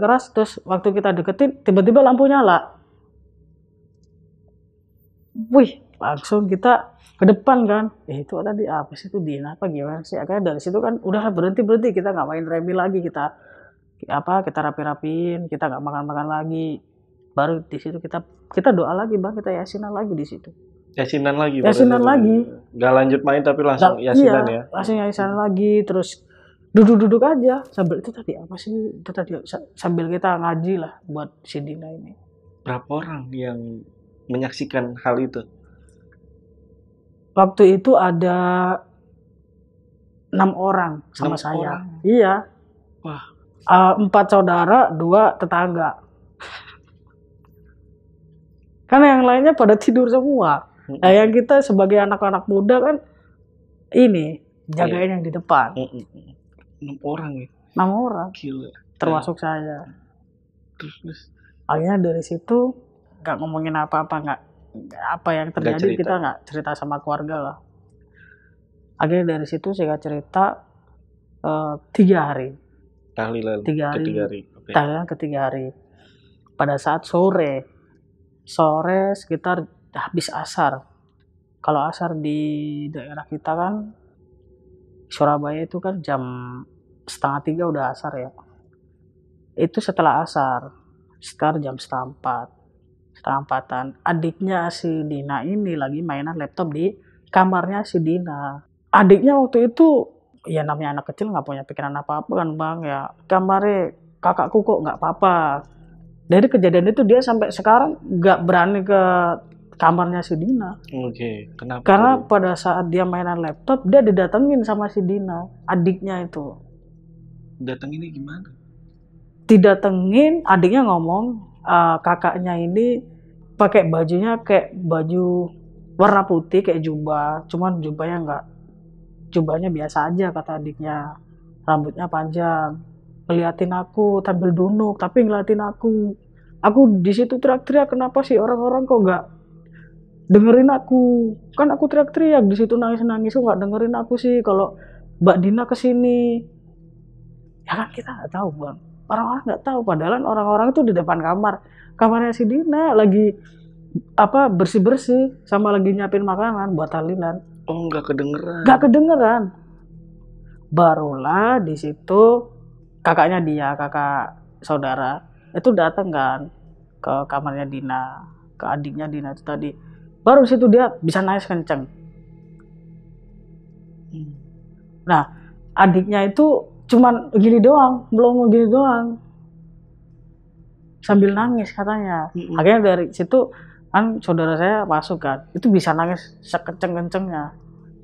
keras. Terus waktu kita deketin. Tiba-tiba lampu nyala. wih, langsung kita ke depan kan. Itu tadi apa sih, itu Dina apa gimana sih? Akhirnya dari situ kan udah berhenti, kita nggak main remi lagi, kita rapi-rapiin, kita nggak makan-makan lagi. Baru di situ kita doa lagi Bang, kita yasinan lagi di situ. Yasinan lagi. Yasinan lagi. Gak lanjut main tapi langsung yasinan ya. Langsung yasinan lagi, terus duduk-duduk aja sambil itu tadi apa sih? Itu tadi sambil kita ngaji lah buat si Dina ini. Berapa orang yang menyaksikan hal itu? Waktu itu ada 6 orang sama 6 saya. orang? Iya. Wah. 4 saudara, 2 tetangga. Karena yang lainnya pada tidur semua. Nah, yang kita sebagai anak-anak muda kan ini jagain yang di depan. 6 orang ya? 6 orang. Gila. Termasuk saya. Terus. Akhirnya dari situ nggak ngomongin apa-apa, apa yang terjadi kita nggak cerita sama keluarga lah. Akhirnya dari situ saya cerita 3 hari. Tahlilan Tiga hari. Okay. Tahlilan ketiga hari. Pada saat sore sekitar habis asar. Kalau asar di daerah kita kan Surabaya itu kan jam 2:30 udah asar ya. Itu setelah asar, sekitar jam 3:30, adiknya si Dina ini lagi mainan laptop di kamarnya si Dina. Adiknya waktu itu, ya namanya anak kecil nggak punya pikiran apa-apa kan Bang ya. Kamarnya kakakku kok nggak apa-apa. Dari kejadian itu dia sampai sekarang nggak berani ke kamarnya si Dina. Oke, kenapa? Karena pada saat dia mainan laptop, dia didatengin sama si Dina, adiknya itu. Datanginnya gimana? Didatengin, adiknya ngomong, kakaknya ini pakai bajunya kayak baju warna putih kayak jubah, cuman jubahnya biasa aja kata adiknya. Rambutnya panjang, ngeliatin aku tampil dunuk, tapi ngeliatin aku. Aku di situ teriak-teriak, kenapa sih orang-orang kok nggak dengerin aku? Kan aku teriak-teriak di situ nangis-nangis, kok nggak dengerin aku sih kalau Mbak Dina kesini. Ya kan kita nggak tahu Bang. Orang-orang nggak tahu, padahal orang-orang itu di depan kamarnya si Dina lagi bersih-bersih sama lagi nyiapin makanan buat tahlilan. Oh, nggak kedengeran. Nggak kedengeran. Barulah di situ kakak saudara itu datang kan ke kamarnya Dina, ke adiknya Dina itu tadi. Baru di situ dia bisa nangis kenceng. Nah, adiknya itu cuman gini doang, belum gini doang, sambil nangis katanya. Akhirnya dari situ kan saudara saya masuk kan, itu bisa nangis sekenceng-kencengnya.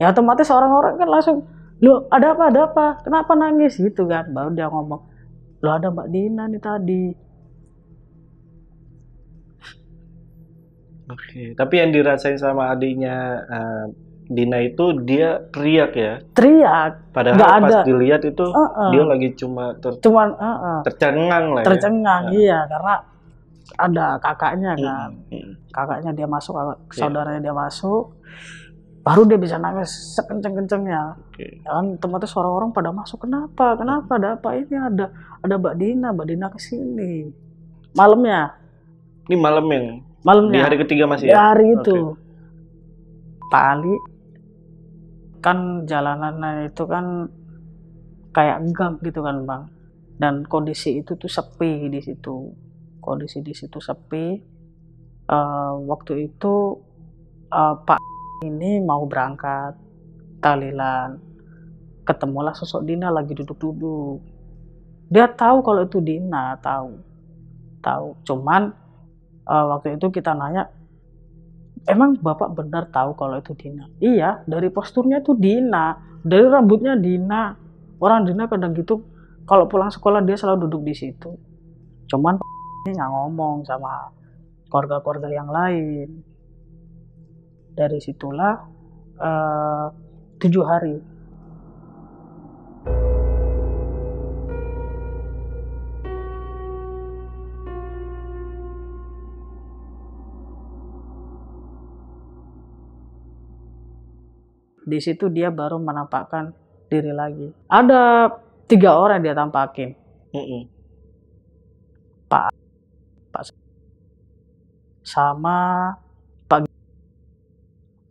Ya otomatis orang-orang kan langsung, "Loh, ada apa? Kenapa nangis?" gitu kan. Baru dia ngomong, "Loh, ada Mbak Dina nih tadi." Oke, tapi yang dirasain sama adiknya Dina itu dia teriak ya? Teriak. Padahal pas dilihat itu dia lagi cuman tercengang lah ya? Tercengang, iya, karena ada kakaknya kan. Kakaknya dia masuk, saudaranya dia masuk, baru dia bisa nangis sekenceng-kencengnya. Kan otomatis orang-orang pada masuk, kenapa ada apa ini, ada Mbak Dina kesini malamnya. Ini malamnya di hari ketiga masih ya? Di hari itu. Pak Ali kan jalanannya itu kan kayak gang gitu kan Bang, dan kondisi itu tuh sepi di situ. Kondisi di situ sepi. Waktu itu Pak ini mau berangkat tahlilan, ketemulah sosok Dina lagi duduk-duduk. Dia tahu kalau itu Dina, tahu. Cuman waktu itu kita nanya, emang Bapak benar tahu kalau itu Dina? Iya, dari posturnya tuh Dina, dari rambutnya Dina. Orang Dina kadang gitu, kalau pulang sekolah dia selalu duduk di situ. Cuman ini nggak ngomong sama keluarga-keluarga yang lain. Dari situlah 7 hari. Di situ dia baru menampakkan diri lagi. Ada 3 orang yang dia tampakin. Pak sama Pak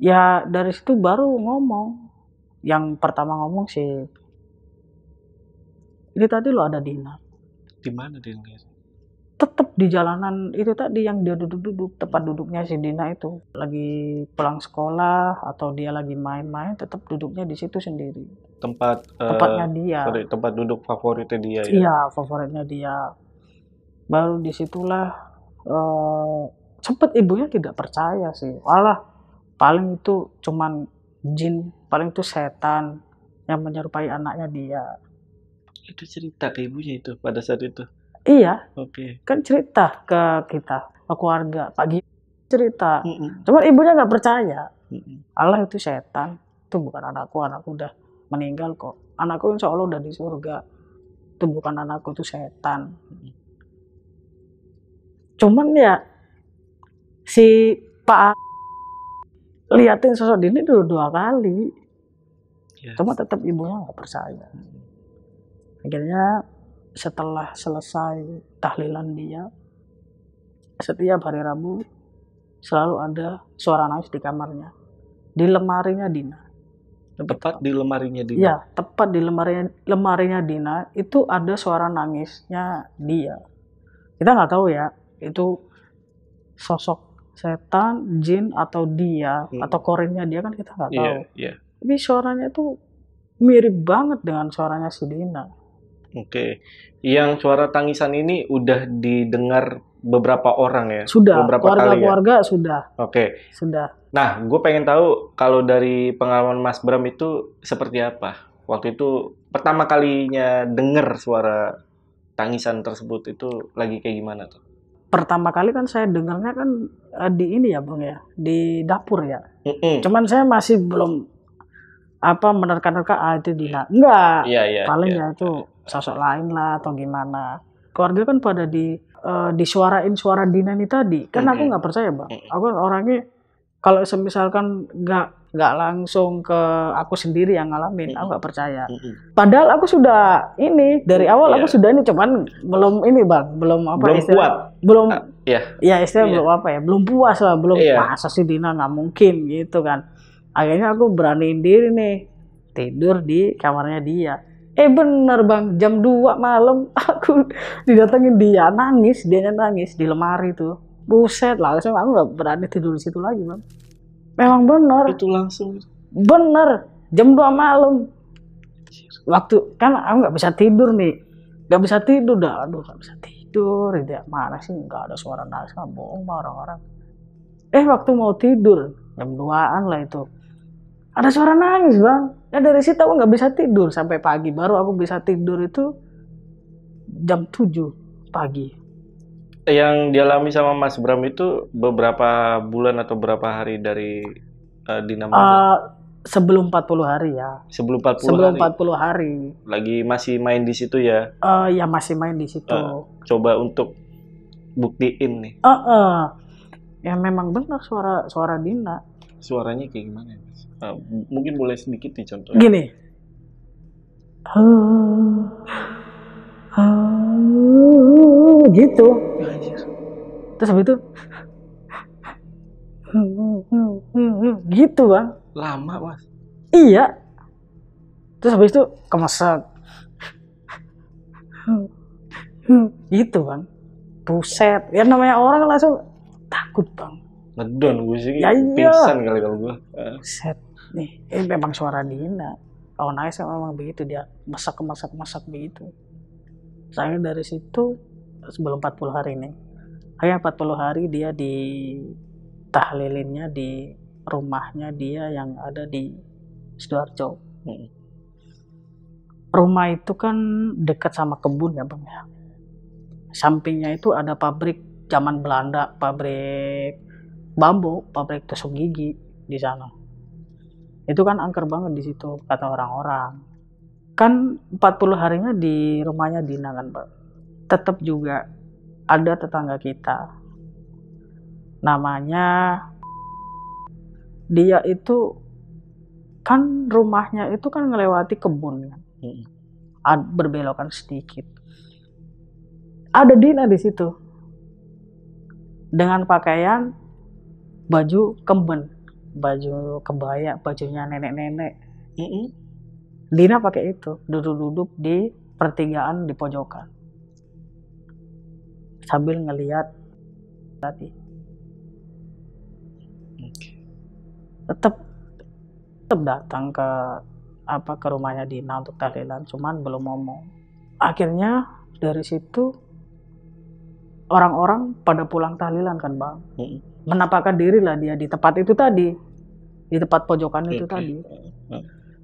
Ya dari situ baru ngomong. Yang pertama ngomong sih, ini tadi lo ada Dina. Di mana dia lihat? Tetep di jalanan itu tadi yang dia duduk-duduk, tempat duduknya si Dina itu. Lagi pulang sekolah atau dia lagi main-main, tetap duduknya di situ sendiri. Tempatnya dia. Tempat duduk favoritnya dia ya. Iya, favoritnya dia. Baru disitulah sempet ibunya tidak percaya sih. Walah, paling itu cuman jin, paling itu setan yang menyerupai anaknya dia. Itu cerita ke ibunya itu pada saat itu. Iya, Oke. kan cerita ke kita, ke keluarga. Pagi cerita. Cuman ibunya nggak percaya. Allah itu setan, itu bukan anakku udah meninggal kok. Anakku insya Allah udah di surga. Itu bukan anakku, itu setan. Cuman ya si Pak liatin sosok Dini dua kali. Yes. Cuma tetap ibunya nggak percaya. Akhirnya setelah selesai tahlilan dia, setiap hari Rabu selalu ada suara nangis di kamarnya, di lemarinya Dina. Tepat di lemarinya Dina? Iya, tepat di lemarinya Dina itu ada suara nangisnya dia. Kita nggak tahu ya, itu sosok setan, jin, atau dia, atau korinnya dia kan kita nggak tahu. Tapi suaranya itu mirip banget dengan suaranya si Dina. Oke, yang suara tangisan ini udah didengar beberapa orang ya? Sudah, beberapa kali ya? Keluarga sudah. Oke. Sudah. Nah, gue pengen tahu kalau dari pengalaman Mas Bram itu seperti apa? Waktu itu pertama kalinya denger suara tangisan tersebut itu lagi kayak gimana tuh? Pertama kali kan saya dengarnya kan di ini ya Bang ya, di dapur ya. Cuman saya masih belum menerka-nerka itu Dina. Enggak. Paling ya itu sosok lain lah atau gimana. Keluarga kan pada disuarain suara Dina ini tadi. Kan aku nggak percaya Bang. Aku orangnya kalau misalkan nggak langsung ke aku sendiri yang ngalamin, aku nggak percaya. Padahal aku sudah ini dari awal aku sudah ini, cuman belum ini Bang, belum kuat. Belum ya istilah belum belum puas lah, belum masa sih Dina, nggak mungkin gitu kan. Akhirnya aku beraniin diri nih tidur di kamarnya dia. Bener Bang, jam 2 malam aku didatengin dia nangis di lemari tuh. Buset, langsung aku nggak berani tidur di situ lagi Bang. Memang bener. Itu langsung. Bener, jam 2 malam. Waktu kan aku nggak bisa tidur nih, nggak bisa tidur dah. Aduh, nggak bisa tidur. Mana sih nggak ada suara nangis, bohong mah orang-orang. Waktu mau tidur jam 2-an lah itu. Ada suara nangis Bang. Ya dari situ aku nggak bisa tidur sampai pagi. Baru aku bisa tidur itu jam 7 pagi. Yang dialami sama Mas Bram itu beberapa bulan atau berapa hari dari Dina meninggal? Sebelum 40 hari ya. Sebelum 40 hari. Lagi masih main di situ ya? Ya masih main di situ. Coba untuk buktiin nih. Ya memang benar suara Dina. Suaranya kayak gimana ya? Mungkin boleh sedikit dicontohin. Gini. Gitu. Terus habis itu gitu Bang. Lama Mas. Iya. Terus habis itu kemeset. Gitu Bang. Buset. Ya namanya orang langsung takut Bang. Ngedon gue sih, pingsan kali kalau gue. Buset. Nih, ini memang suara Dina. Kalau nangis memang begitu, dia masak begitu. Saya dari situ sebelum 40 hari ini. Kayak 40 hari dia di tahlilinnya di rumahnya dia yang ada di Sidoarjo. Rumah itu kan dekat sama kebun ya Bang ya. Sampingnya itu ada pabrik zaman Belanda, pabrik bambu, pabrik tusuk gigi di sana. Itu kan angker banget di situ kata orang-orang. Kan 40 harinya di rumahnya Dina kan Pak. Tetap juga ada tetangga kita. Namanya dia itu kan rumahnya itu kan ngelewati kebun kan. Berbelokan sedikit. Ada Dina di situ. Dengan pakaian baju kemben. baju kebaya, bajunya nenek-nenek. Mm-mm. Dina pakai itu, duduk-duduk di pertigaan di pojokan sambil ngelihat tadi. Oke. Tetap datang ke rumahnya Dina untuk tahlilan, cuman belum ngomong. Akhirnya dari situ orang-orang pada pulang tahlilan kan Bang. Mm-mm. Menampakkan diri lah dia di tempat itu tadi, di tempat pojokan itu Oke. tadi.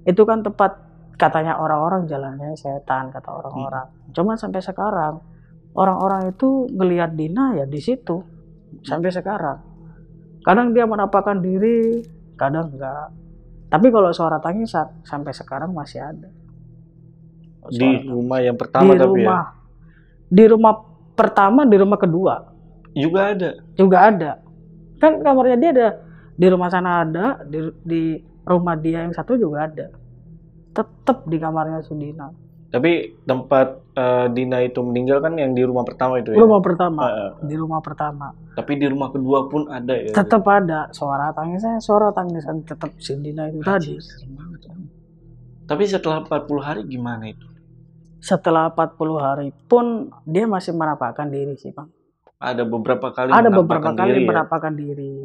Itu kan tempat katanya orang-orang jalannya setan, kata orang-orang. Cuma sampai sekarang orang-orang itu ngelihat Dina ya di situ sampai sekarang. Kadang dia menampakkan diri, kadang enggak. Tapi kalau suara tangisan sampai sekarang masih ada. Di rumah yang pertama tapi ya? Di rumah pertama, di rumah kedua Juga ada. Kan kamarnya dia ada, di rumah sana ada, di rumah dia yang satu juga ada. Tetap di kamarnya si Dina. Tapi tempat Dina itu meninggal kan yang di rumah pertama itu ya? Rumah pertama, di rumah pertama. Tapi di rumah kedua pun ada ya? Tetap ada suara tangisan tetap si Dina itu tadi. Serem banget. Tapi setelah 40 hari gimana itu? Setelah 40 hari pun dia masih menampakkan diri sih Bang. Ada beberapa kali menampakkan diri.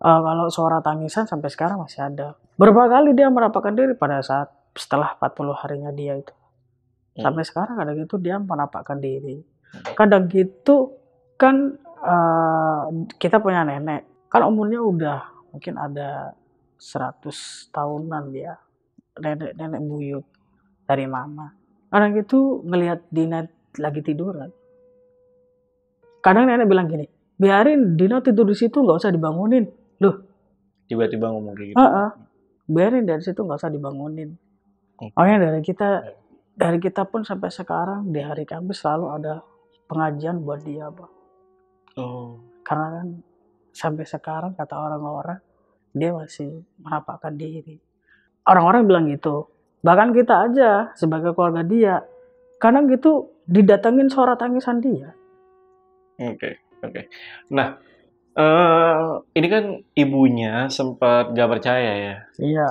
Kalau suara tangisan sampai sekarang masih ada. Berapa kali dia menampakkan diri pada saat setelah 40 harinya dia itu. Sampai sekarang kadang gitu dia menampakkan diri. Kadang gitu kan kita punya nenek. Kan umurnya udah mungkin ada 100 tahunan dia. Nenek buyut dari mama. Kadang gitu ngelihat Dina lagi tiduran. Kadang nenek bilang gini, biarin Dina tidur di situ, nggak usah dibangunin. Loh, tiba-tiba ngomong kayak gitu. Biarin dari situ, nggak usah dibangunin. Makanya dari kita pun sampai sekarang di hari Kamis selalu ada pengajian buat dia, Bang. Karena kan sampai sekarang kata orang-orang dia masih menampakkan diri. Orang-orang bilang gitu. Bahkan kita aja sebagai keluarga dia, kadang gitu didatengin suara tangisan dia. Oke. Nah, ini kan ibunya sempat gak percaya ya? Iya.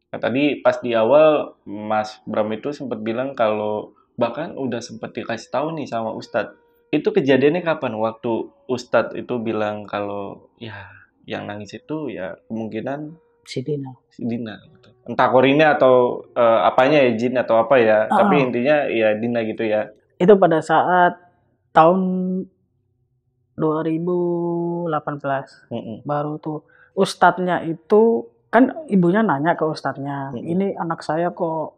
Nah, tadi pas di awal Mas Bram itu sempat bilang kalau bahkan udah sempat dikasih tahu nih sama Ustadz. Itu kejadiannya kapan? Waktu Ustadz itu bilang kalau ya yang nangis itu ya kemungkinan si Dina. Gitu. Entah Korina atau apanya ya, jin atau apa ya. Tapi intinya ya Dina gitu ya. Itu pada saat tahun 2018 baru tuh ustadznya itu kan ibunya nanya ke ustadznya, ini anak saya kok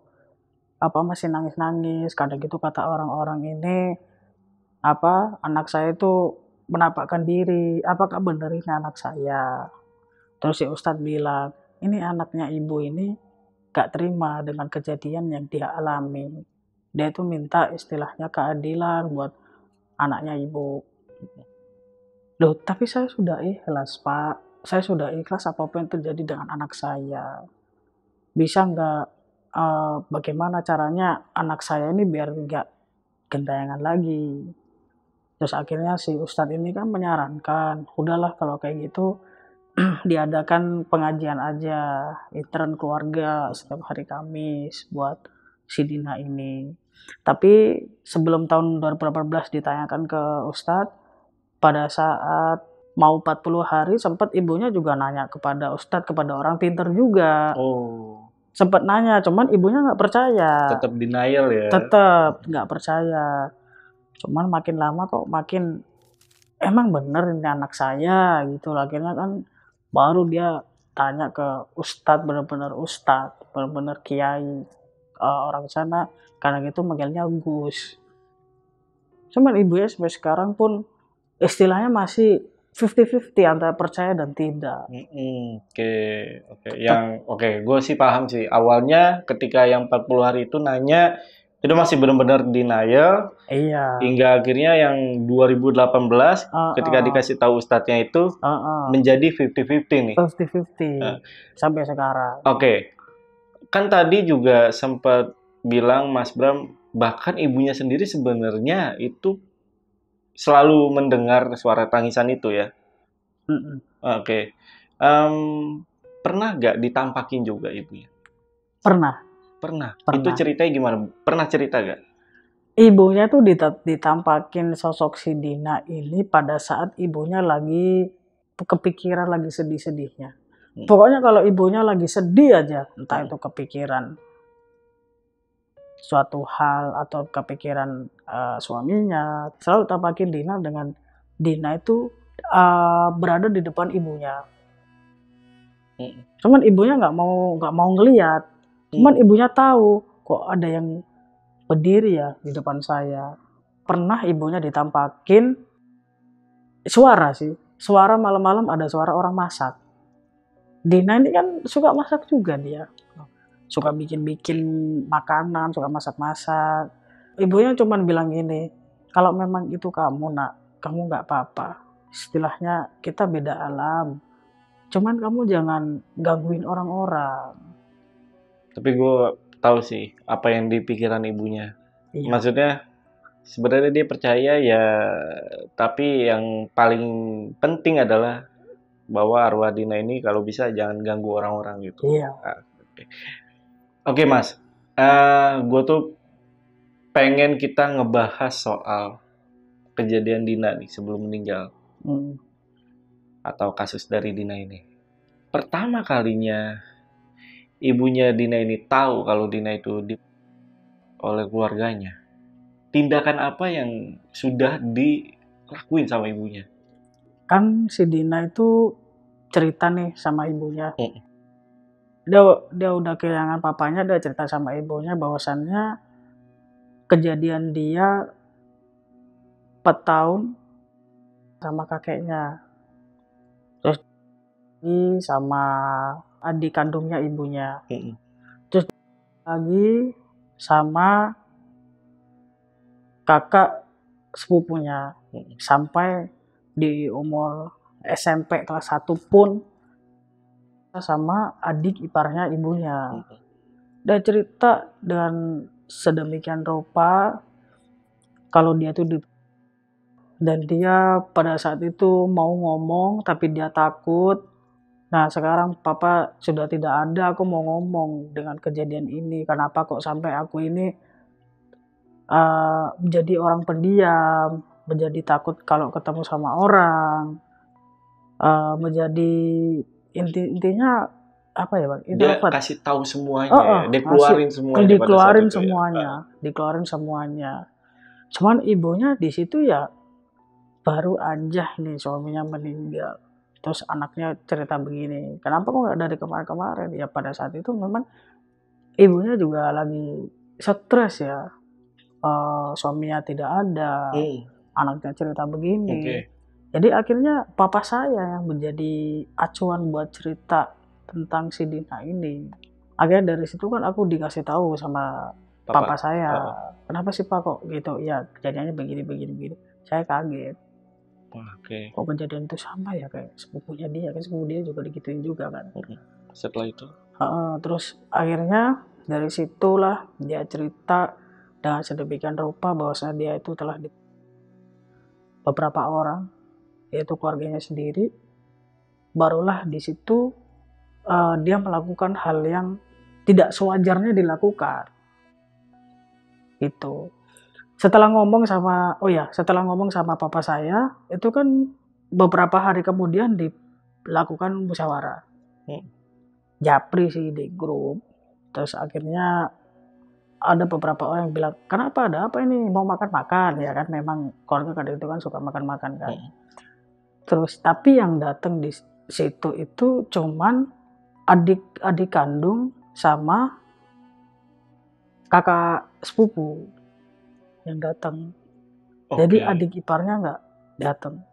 masih nangis-nangis. Kadang gitu kata orang-orang ini anak saya itu menampakkan diri, apakah benar ini anak saya? Terus si ustadz bilang, ini anaknya ibu ini gak terima dengan kejadian yang dia alami. Dia itu minta istilahnya keadilan buat anaknya ibu. Loh, tapi saya sudah ikhlas, Pak. Saya sudah ikhlas apapun yang terjadi dengan anak saya. Bisa nggak, bagaimana caranya anak saya ini biar nggak gentayangan lagi. Terus akhirnya si Ustadz ini kan menyarankan, udahlah kalau kayak gitu diadakan pengajian aja, intern keluarga setiap hari Kamis buat si Dina ini. Tapi sebelum tahun 2018 ditanyakan ke Ustadz, pada saat mau 40 hari sempat ibunya juga nanya kepada Ustadz, kepada orang pinter juga. Sempat nanya, cuman ibunya nggak percaya. Tetap denial ya? Tetap nggak percaya. Cuman makin lama kok makin emang bener ini anak saya gitu. Akhirnya kan baru dia tanya ke Ustadz, benar-benar kiai orang sana. Karena gitu manggilnya Gus. Cuman ibunya sampai sekarang pun istilahnya masih 50-50 antara percaya dan tidak. Oke, gue sih paham sih. Awalnya ketika yang 40 hari itu nanya, itu masih benar-benar denial. Iya. Hingga akhirnya yang 2018 ketika dikasih tahu ustadznya itu menjadi 50-50 nih. 50-50 sampai sekarang. Oke. Kan tadi juga sempat bilang Mas Bram, bahkan ibunya sendiri sebenarnya itu selalu mendengar suara tangisan itu ya. Oke. Pernah gak ditampakin juga ibunya? Pernah. Itu ceritanya gimana? Pernah cerita gak? Ibunya tuh ditampakin sosok si Dina ini pada saat ibunya lagi kepikiran, lagi sedih-sedihnya. Pokoknya kalau ibunya lagi sedih aja, entah itu kepikiran suatu hal atau kepikiran suaminya, selalu tampakin Dina dengan Dina itu berada di depan ibunya. Cuman ibunya nggak mau ngelihat. Cuman ibunya tahu kok ada yang berdiri ya di depan saya. Pernah ibunya ditampakin suara malam-malam, ada suara orang masak. Dina ini kan suka masak juga dia. Suka bikin-bikin makanan, suka masak-masak. Ibunya cuman bilang gini, kalau memang itu kamu nak, kamu nggak apa-apa. Istilahnya kita beda alam. Cuman kamu jangan gangguin orang-orang. Tapi gue tahu sih apa yang di pikiran ibunya. Iya. Maksudnya sebenarnya dia percaya ya, tapi yang paling penting adalah bahwa arwah Dina ini kalau bisa jangan ganggu orang-orang gitu. Iya. Oke, Mas, gue tuh pengen kita ngebahas soal kejadian Dina nih sebelum meninggal. Atau kasus dari Dina ini. Pertama kalinya ibunya Dina ini tahu kalau Dina itu oleh keluarganya. Tindakan apa yang sudah dilakuin sama ibunya? Kan si Dina itu cerita nih sama ibunya. Dia udah kehilangan papanya, dia cerita sama ibunya bahwasannya kejadian dia 4 tahun sama kakeknya. Terus sama adik kandungnya ibunya. Terus lagi sama kakak sepupunya. Sampai di umur SMP kelas 1 pun sama adik iparnya ibunya. Dia cerita dengan sedemikian rupa kalau dia tuh dan dia pada saat itu mau ngomong tapi dia takut. Nah sekarang papa sudah tidak ada, aku mau ngomong dengan kejadian ini. Kenapa kok sampai aku ini menjadi orang pendiam, menjadi takut kalau ketemu sama orang, menjadi intinya apa ya Bang? Dia kasih tahu semuanya, dia keluarin semuanya. Dikeluarin semuanya. Cuman ibunya di situ ya baru aja nih suaminya meninggal. Terus anaknya cerita begini, kenapa kok nggak dari kemarin-kemarin? Ya pada saat itu memang ibunya juga lagi stres ya. Suaminya tidak ada, anaknya cerita begini. Jadi akhirnya papa saya yang menjadi acuan buat cerita tentang si Dina ini. Akhirnya dari situ kan aku dikasih tahu sama papa saya. Kenapa sih Pak kok gitu? Ya kejadiannya begini. Saya kaget. Kok kejadian itu sama ya kayak sepupunya dia, kan sepupu dia juga digituin juga kan. Setelah itu? Terus akhirnya dari situlah dia cerita dengan sedemikian rupa bahwasanya dia itu telah beberapa orang, yaitu keluarganya sendiri, barulah di situ dia melakukan hal yang tidak sewajarnya dilakukan. Itu. Setelah ngomong sama papa saya, itu kan beberapa hari kemudian dilakukan musyawarah. Japri sih di grup. Terus akhirnya ada beberapa orang yang bilang, kenapa ada apa ini? Mau makan-makan ya kan, memang keluarga kadang itu kan suka makan-makan kan. Terus tapi yang datang di situ itu cuman adik kandung sama kakak sepupu yang datang. Jadi adik iparnya nggak datang.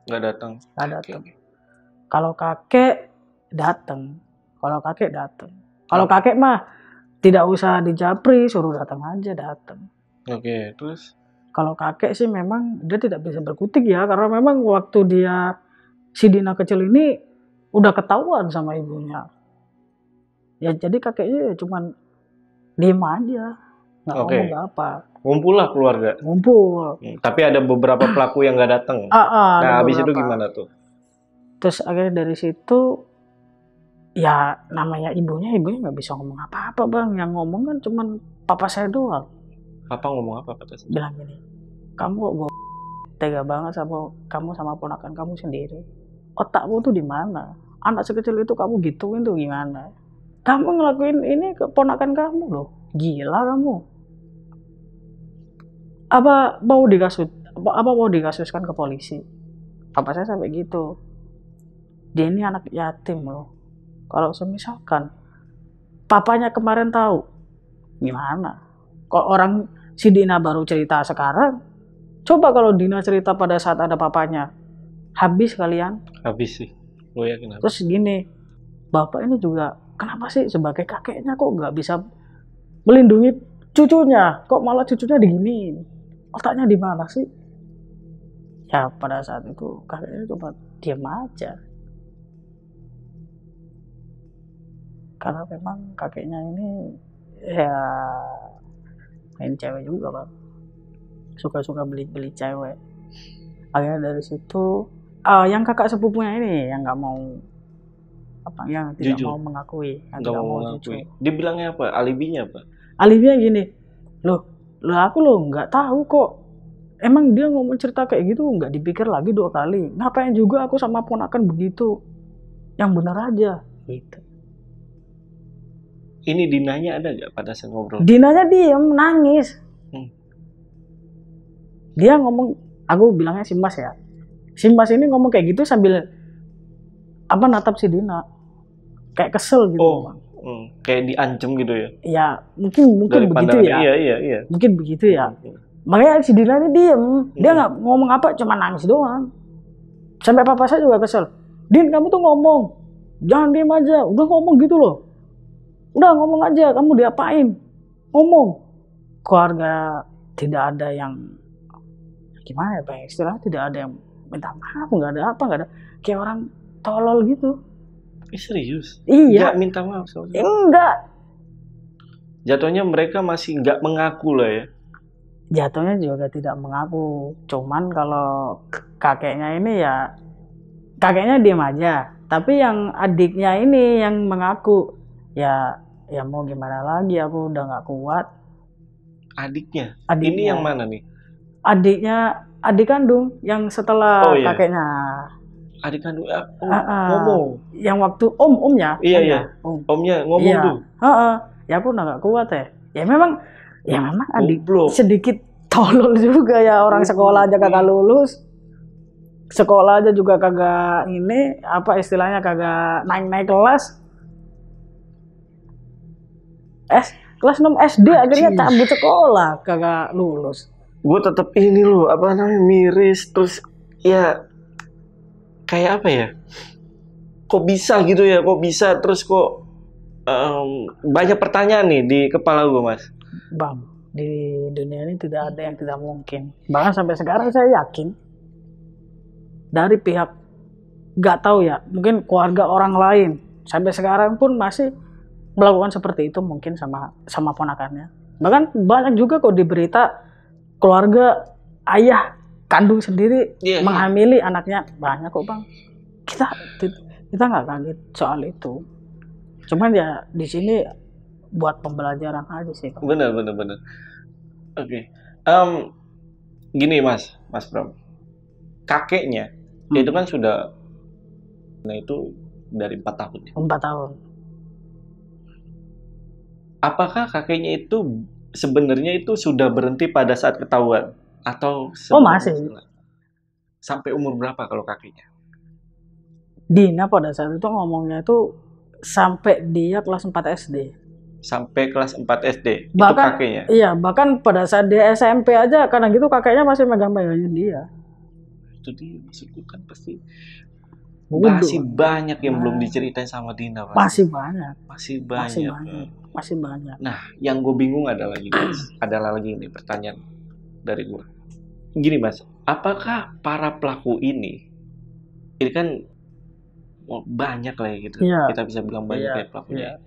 Kalau kakek datang. Kalau kakek mah tidak usah dijapri, suruh datang aja datang. Terus? Kalau kakek sih memang dia tidak bisa berkutik ya, karena memang waktu si Dina kecil ini udah ketahuan sama ibunya. Ya jadi kakeknya cuman diem aja, nggak ngomong apa. Ngumpul lah keluarga. Ngumpul. Tapi ada beberapa pelaku yang nggak datang. Nah habis itu gimana tuh? Terus akhirnya dari situ Ya namanya ibunya nggak bisa ngomong apa-apa bang. Yang ngomong kan cuman papa saya doang. Papa ngomong apa kata saya? Bilang gini, kamu kok tega banget sama kamu sama ponakan kamu sendiri. Otakmu tuh di mana? Anak sekecil itu kamu gituin tuh gimana? Kamu ngelakuin ini ke ponakan kamu loh. Gila kamu. Apa mau dikasuskan ke polisi? Papa saya sampai gitu. Dia ini anak yatim loh. Kalau misalkan papanya kemarin tahu, gimana? Kok orang si Dina baru cerita sekarang? Coba kalau Dina cerita pada saat ada papanya, habis kalian. Habis sih, gue yakin habis. Terus gini, bapak ini juga kenapa sih sebagai kakeknya kok nggak bisa melindungi cucunya? Kok malah cucunya diginiin? Otaknya di mana sih? Ya pada saat itu kakeknya cuma diam aja. Karena memang kakeknya ini ya main cewek juga bang, suka-suka beli cewek. Akhirnya dari situ yang kakak sepupunya ini yang nggak mau yang tidak Jujur. mau mengakui, yang Nggak tidak mau mau mengakui. jujur. Dia bilangnya apa? Alibinya apa? Alibinya gini, loh aku nggak tahu kok. Emang dia ngomong cerita kayak gitu nggak dipikir lagi 2 kali. Ngapain juga aku sama ponakan begitu? Yang benar aja, gitu. Ini Dinanya ada nggak pada saat ngobrol? Dinanya diem, nangis. Dia ngomong, aku bilangnya si Mas ya. Si Mas ini ngomong kayak gitu sambil natap si Dina. Kayak kesel gitu. Oh, kayak diancem gitu ya? Ya, mungkin Dari begitu ya. Iya. Mungkin begitu ya. Makanya si Dina ini diem. Dia nggak ngomong apa, cuma nangis doang. Sampai papa saya juga kesel. Din, kamu tuh ngomong. Jangan diem aja. Udah ngomong gitu loh. Udah ngomong aja, kamu diapain? Ngomong. Keluarga tidak ada yang gimana ya Pak? Istilahnya tidak ada yang minta maaf, nggak ada. Kayak orang tolol gitu. Serius? Iya. Nggak minta maaf soalnya? Enggak. Jatuhnya mereka masih nggak mengaku lah ya? Jatuhnya juga tidak mengaku. Cuman kalau kakeknya ini ya, kakeknya diem aja. Tapi yang adiknya ini yang mengaku. Ya mau gimana lagi, aku udah nggak kuat. Adiknya? Ini yang mana nih? Adiknya, adik kandung yang setelah kakeknya. Adik kandung ngomong. Yang waktu omnya. Iya. Omnya ngomong tuh. Ya aku udah nggak kuat ya. Ya memang adik sedikit tolol juga ya, orang sekolah aja kagak lulus. Sekolah aja juga kagak istilahnya kagak naik kelas. Kelas 6 SD akhirnya cabut sekolah, kagak lulus. Gue tetep ini loh, miris, terus ya kayak apa ya? Kok bisa gitu ya? Terus kok banyak pertanyaan nih di kepala gue, Mas. Bang, di dunia ini tidak ada yang tidak mungkin. Bahkan sampai sekarang saya yakin dari pihak nggak tahu ya, mungkin keluarga orang lain sampai sekarang pun masih melakukan seperti itu mungkin sama ponakannya. Bahkan banyak juga kok di berita keluarga ayah kandung sendiri menghamili anaknya, banyak kok bang. Kita nggak kaget soal itu. Cuman ya di sini buat pembelajaran aja sih bang. Bener. Oke. Gini Mas Bram. Kakeknya itu kan sudah itu dari 4 tahun ya? 4 tahun. Apakah kakeknya itu sebenarnya itu sudah berhenti pada saat ketahuan atau masih? Sampai umur berapa kalau kakeknya? Dina pada saat itu ngomongnya itu sampai dia kelas 4 SD. Sampai kelas 4 SD Bahkan, itu kakeknya? Iya, bahkan pada saat dia SMP aja kadang gitu kakeknya masih megang-megangin dia. Itu dia, maksudku kan pasti masih banyak yang belum diceritain sama Dina. Masih banyak. Nah, yang gue bingung adalah lagi pertanyaan dari gue. Gini Mas, apakah para pelaku ini kan banyak lah ya gitu. Kita bisa bilang banyak ya pelakunya.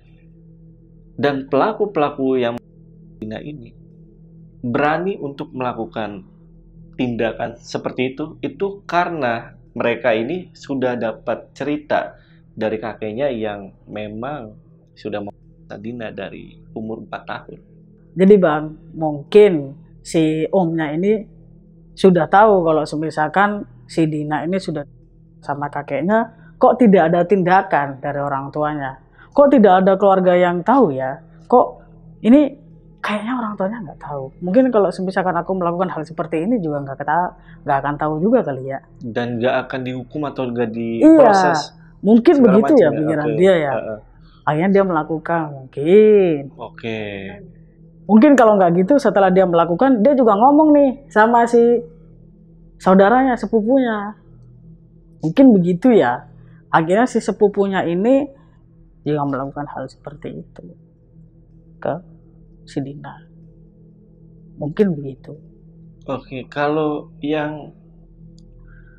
Dan pelaku-pelaku yang Dina ini berani untuk melakukan tindakan seperti itu karena mereka ini sudah dapat cerita dari kakeknya yang memang sudah memaksa Dina dari umur 4 tahun. Jadi Bang, mungkin si omnya ini sudah tahu kalau misalkan si Dina ini sudah sama kakeknya, kok tidak ada tindakan dari orang tuanya. Kok tidak ada keluarga yang tahu ya? Kok ini kayaknya orang tuanya nggak tahu. Mungkin kalau misalkan aku melakukan hal seperti ini juga nggak akan tahu juga kali ya. Dan nggak akan dihukum atau nggak Iya, diproses mungkin segala begitu macam ya ya. pikiran Oke. dia ya. Heeh. Akhirnya dia melakukan mungkin. Oke. Mungkin kalau nggak gitu setelah dia melakukan, dia juga ngomong nih sama si saudaranya, sepupunya. Mungkin begitu ya. Akhirnya si sepupunya ini juga melakukan hal seperti itu ke si Dina. Mungkin begitu. Oke, kalau yang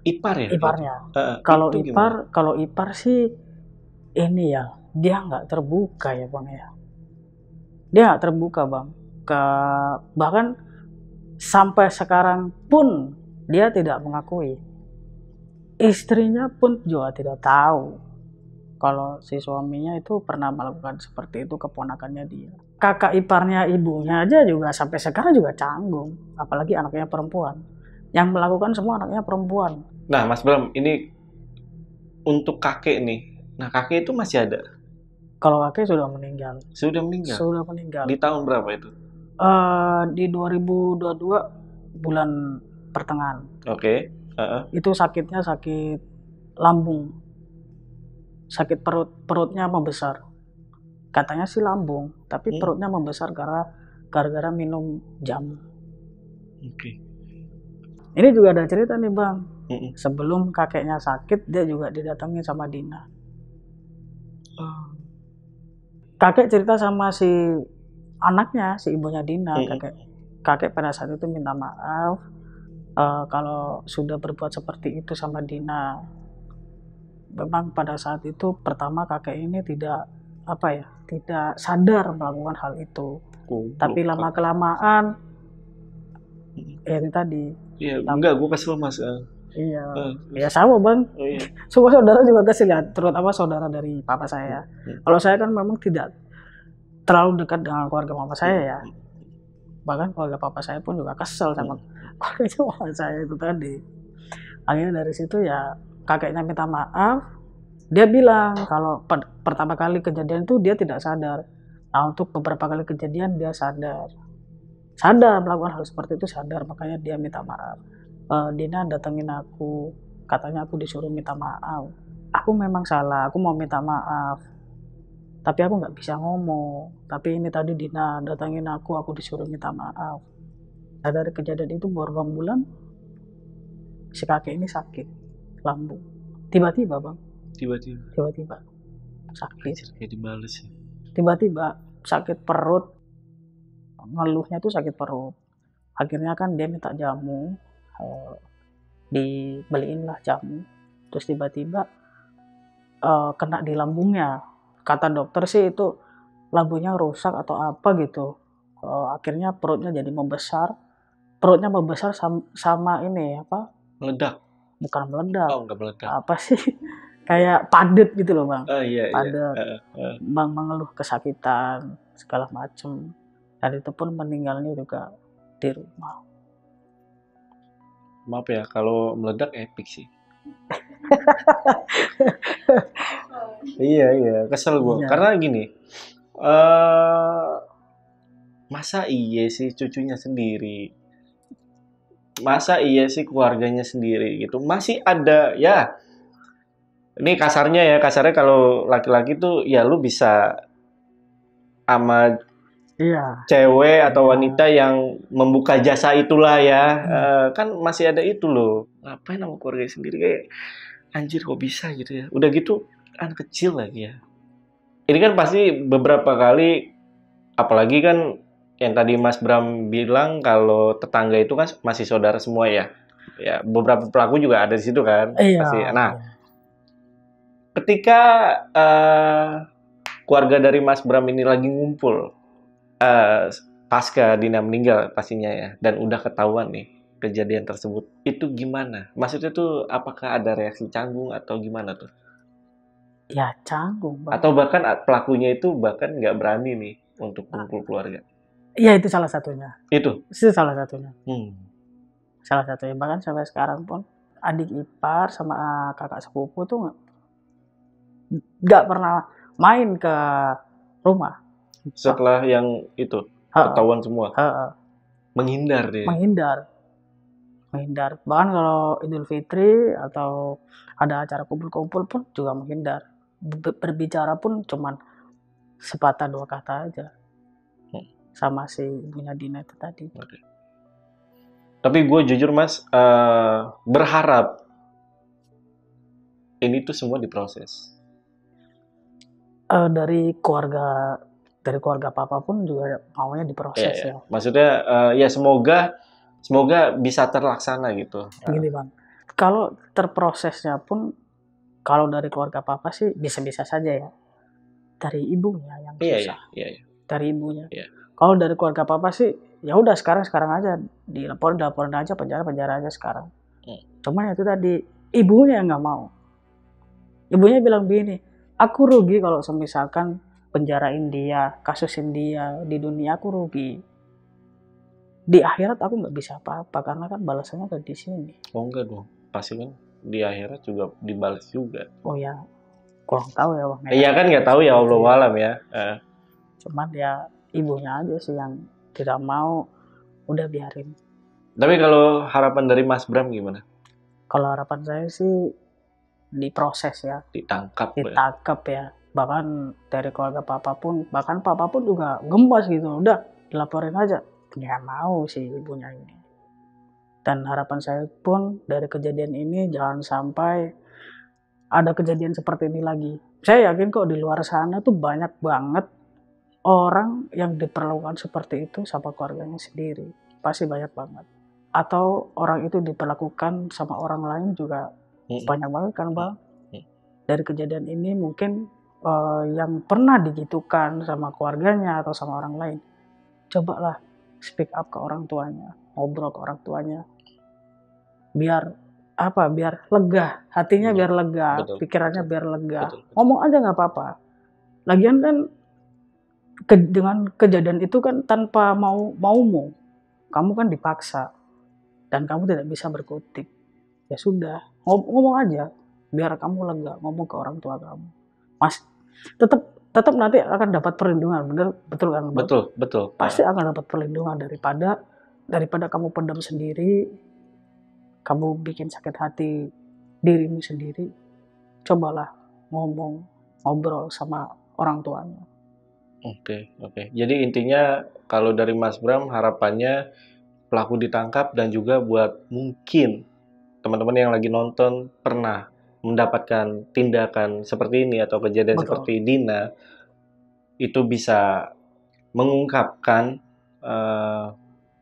ipar ya? Iparnya. Heeh, Kalau itu gimana? ipar sih ini ya, dia nggak terbuka ya Bang ya. Dia nggak terbuka Bang. Bahkan sampai sekarang pun dia tidak mengakui. Istrinya pun juga tidak tahu kalau si suaminya itu pernah melakukan seperti itu ke ponakannya dia. Kakak iparnya ibunya aja juga sampai sekarang juga canggung, apalagi anaknya perempuan. Yang melakukan semua anaknya perempuan. Nah, Mas Bram, ini untuk kakek nih. Nah, kakek itu masih ada? Kalau kakek sudah meninggal. Sudah meninggal? Sudah meninggal. Di tahun berapa itu? Di 2022 bulan pertengahan. Oke. Heeh. Itu sakitnya sakit lambung. Sakit perutnya membesar. Katanya sih lambung, tapi perutnya membesar gara-gara minum jamu. Oke. Ini juga ada cerita nih Bang. Mm-mm. Sebelum kakeknya sakit, dia juga didatangi sama Dina. Kakek cerita sama si anaknya, si ibunya Dina. Kakek pada saat itu minta maaf kalau sudah berbuat seperti itu sama Dina. Memang pada saat itu pertama kakek ini tidak sadar melakukan hal itu. Tapi lama kelamaan itu tadi. Iya, enggak, gue kesel Mas. Iya, ya sama Bang. Semua saudara juga kesel ya, terutama saudara dari papa saya. Kalau saya kan memang tidak terlalu dekat dengan keluarga mama saya ya. Bahkan keluarga papa saya pun juga kesel sama keluarga mama saya itu tadi. Akhirnya dari situ ya kakeknya minta maaf. Dia bilang kalau pertama kali kejadian itu dia tidak sadar. Nah untuk beberapa kali kejadian dia sadar melakukan hal seperti itu, sadar, makanya dia minta maaf. Dina datengin aku, katanya aku disuruh minta maaf. Aku memang salah, aku mau minta maaf, tapi aku nggak bisa ngomong. Tapi ini tadi Dina datengin aku disuruh minta maaf. Nah dari kejadian itu beberapa bulan si kakek ini sakit lambung, tiba-tiba Bang. Tiba-tiba sakit. Kayak dibales ya. Tiba-tiba sakit perut, ngeluhnya tuh sakit perut. Akhirnya kan dia minta jamu, dibeliin lah jamu. Terus tiba-tiba kena di lambungnya. Kata dokter sih itu lambungnya rusak atau apa gitu. Akhirnya perutnya jadi membesar. Perutnya membesar sama ini apa? Meledak. Bukan meledak. Oh, enggak meledak. Apa sih? Kayak padat gitu loh Bang. Iya, padat. Iya. Bang mengeluh kesakitan segala macem. Dan itu pun meninggalnya juga di rumah. Maaf ya, kalau meledak epic sih. Iya, kesel gue. Iya. Karena gini, masa iya sih cucunya sendiri, masa iya sih keluarganya sendiri gitu, masih ada ya. Ini kasarnya kalau laki-laki tuh ya lu bisa sama cewek atau wanita yang membuka jasa itulah ya. Kan masih ada itu loh. Ngapain sama keluarga sendiri, kayak anjir kok bisa gitu ya. Udah gitu anak kecil lagi ya. Ini kan pasti beberapa kali, apalagi kan yang tadi Mas Bram bilang kalau tetangga itu kan masih saudara semua ya. Ya beberapa pelaku juga ada di situ kan. Iya. Pasti. Nah, ketika keluarga dari Mas Bram ini lagi ngumpul pasca Dina meninggal pastinya ya, dan udah ketahuan nih kejadian tersebut, itu gimana? Maksudnya tuh apakah ada reaksi canggung atau gimana tuh? Ya canggung, Bang. Atau bahkan pelakunya itu bahkan nggak berani nih untuk kumpul keluarga. Iya, itu salah satunya. Itu. Itu salah satunya. Hmm. Salah satunya. Bahkan sampai sekarang pun adik ipar sama kakak sepupu tuh nggak pernah main ke rumah. Setelah yang itu Ha-ha. ketahuan semua, Ha-ha. menghindar dia. Menghindar. Bahkan kalau Idul Fitri atau ada acara kumpul-kumpul pun juga menghindar. Berbicara pun cuman sepatah dua kata aja sama si ibunya Dina itu tadi. Oke. Tapi gue jujur Mas, berharap ini tuh semua diproses. Dari keluarga papa pun juga maunya diproses ya. Maksudnya ya semoga bisa terlaksana gitu. Gini Bang, kalau terprosesnya pun kalau dari keluarga papa sih bisa-bisa saja ya. Dari ibunya yang susah. Iya. Dari ibunya. Iya. Kalau dari keluarga papa sih ya udah sekarang aja dilaporin aja penjara aja sekarang. Cuma itu tadi ibunya nggak mau. Ibunya bilang begini, aku rugi kalau misalkan penjarain dia, kasusin dia di dunia aku rugi. Di akhirat aku nggak bisa apa-apa karena kan balasannya ada di sini. Oh enggak dong, pasti kan di akhirat juga dibalas juga. Oh ya, kurang tahu ya Bang. Iya kan nggak tahu ya Allah alam ya. Cuman ya ibunya aja sih yang tidak mau, udah biarin. Tapi kalau harapan dari Mas Bram gimana? Kalau harapan saya sih diproses ya. Ditangkap ya. Bahkan dari keluarga papa pun juga gemas gitu. Udah dilaporin aja. Nggak mau sih ibunya ini. Dan harapan saya pun dari kejadian ini jangan sampai ada kejadian seperti ini lagi. Saya yakin kok di luar sana tuh banyak banget orang yang diperlakukan seperti itu sama keluarganya sendiri. Pasti banyak banget. Atau orang itu diperlakukan sama orang lain juga banyak banget kan Bang. Dari kejadian ini mungkin yang pernah digitukan sama keluarganya atau sama orang lain, cobalah speak up ke orang tuanya, ngobrol ke orang tuanya, biar lega, hatinya biar lega, pikirannya biar lega. Ngomong aja nggak apa-apa. Lagian kan dengan kejadian itu kan tanpa maumu, kamu kan dipaksa dan kamu tidak bisa berkutik. Ya sudah, ngomong aja biar kamu lega, ngomong ke orang tua kamu. Mas, tetap nanti akan dapat perlindungan, betul kan? Betul. Pasti akan dapat perlindungan daripada kamu pendam sendiri, kamu bikin sakit hati dirimu sendiri. Cobalah ngobrol sama orang tuanya. Oke. Jadi intinya kalau dari Mas Bram harapannya pelaku ditangkap dan juga buat mungkin teman-teman yang lagi nonton pernah mendapatkan tindakan seperti ini atau kejadian seperti Dina, itu bisa mengungkapkan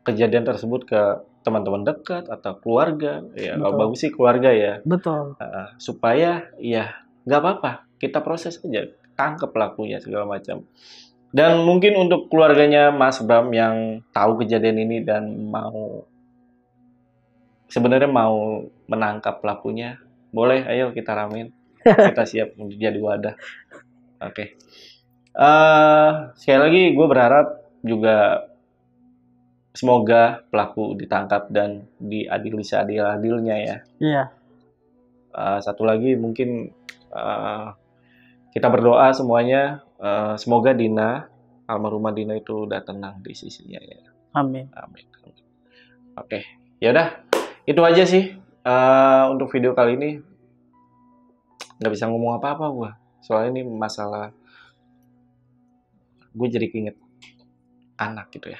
kejadian tersebut ke teman-teman dekat atau keluarga. Ya, kalau bagus sih keluarga ya. Betul. Supaya ya nggak apa-apa, kita proses aja, tangkap pelakunya segala macam. Dan mungkin untuk keluarganya Mas Bram yang tahu kejadian ini dan sebenarnya mau menangkap pelakunya, boleh, ayo kita ramein. Kita siap untuk jadi wadah. Oke. Sekali lagi gue berharap juga semoga pelaku ditangkap dan diadili seadil-adilnya ya. Iya. Satu lagi mungkin kita berdoa semuanya, semoga almarhumah Dina itu udah tenang di sisinya ya. Amin. Oke, ya udah, itu aja sih untuk video kali ini. Nggak bisa ngomong apa-apa gue, soalnya ini masalah gue jadi keinget anak gitu ya.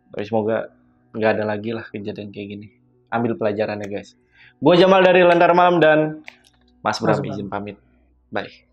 Tapi semoga nggak ada lagi lah kejadian kayak gini. Ambil pelajarannya guys. Gue Jamal dari Lentera Malam dan Mas Bram izin pamit. Bye.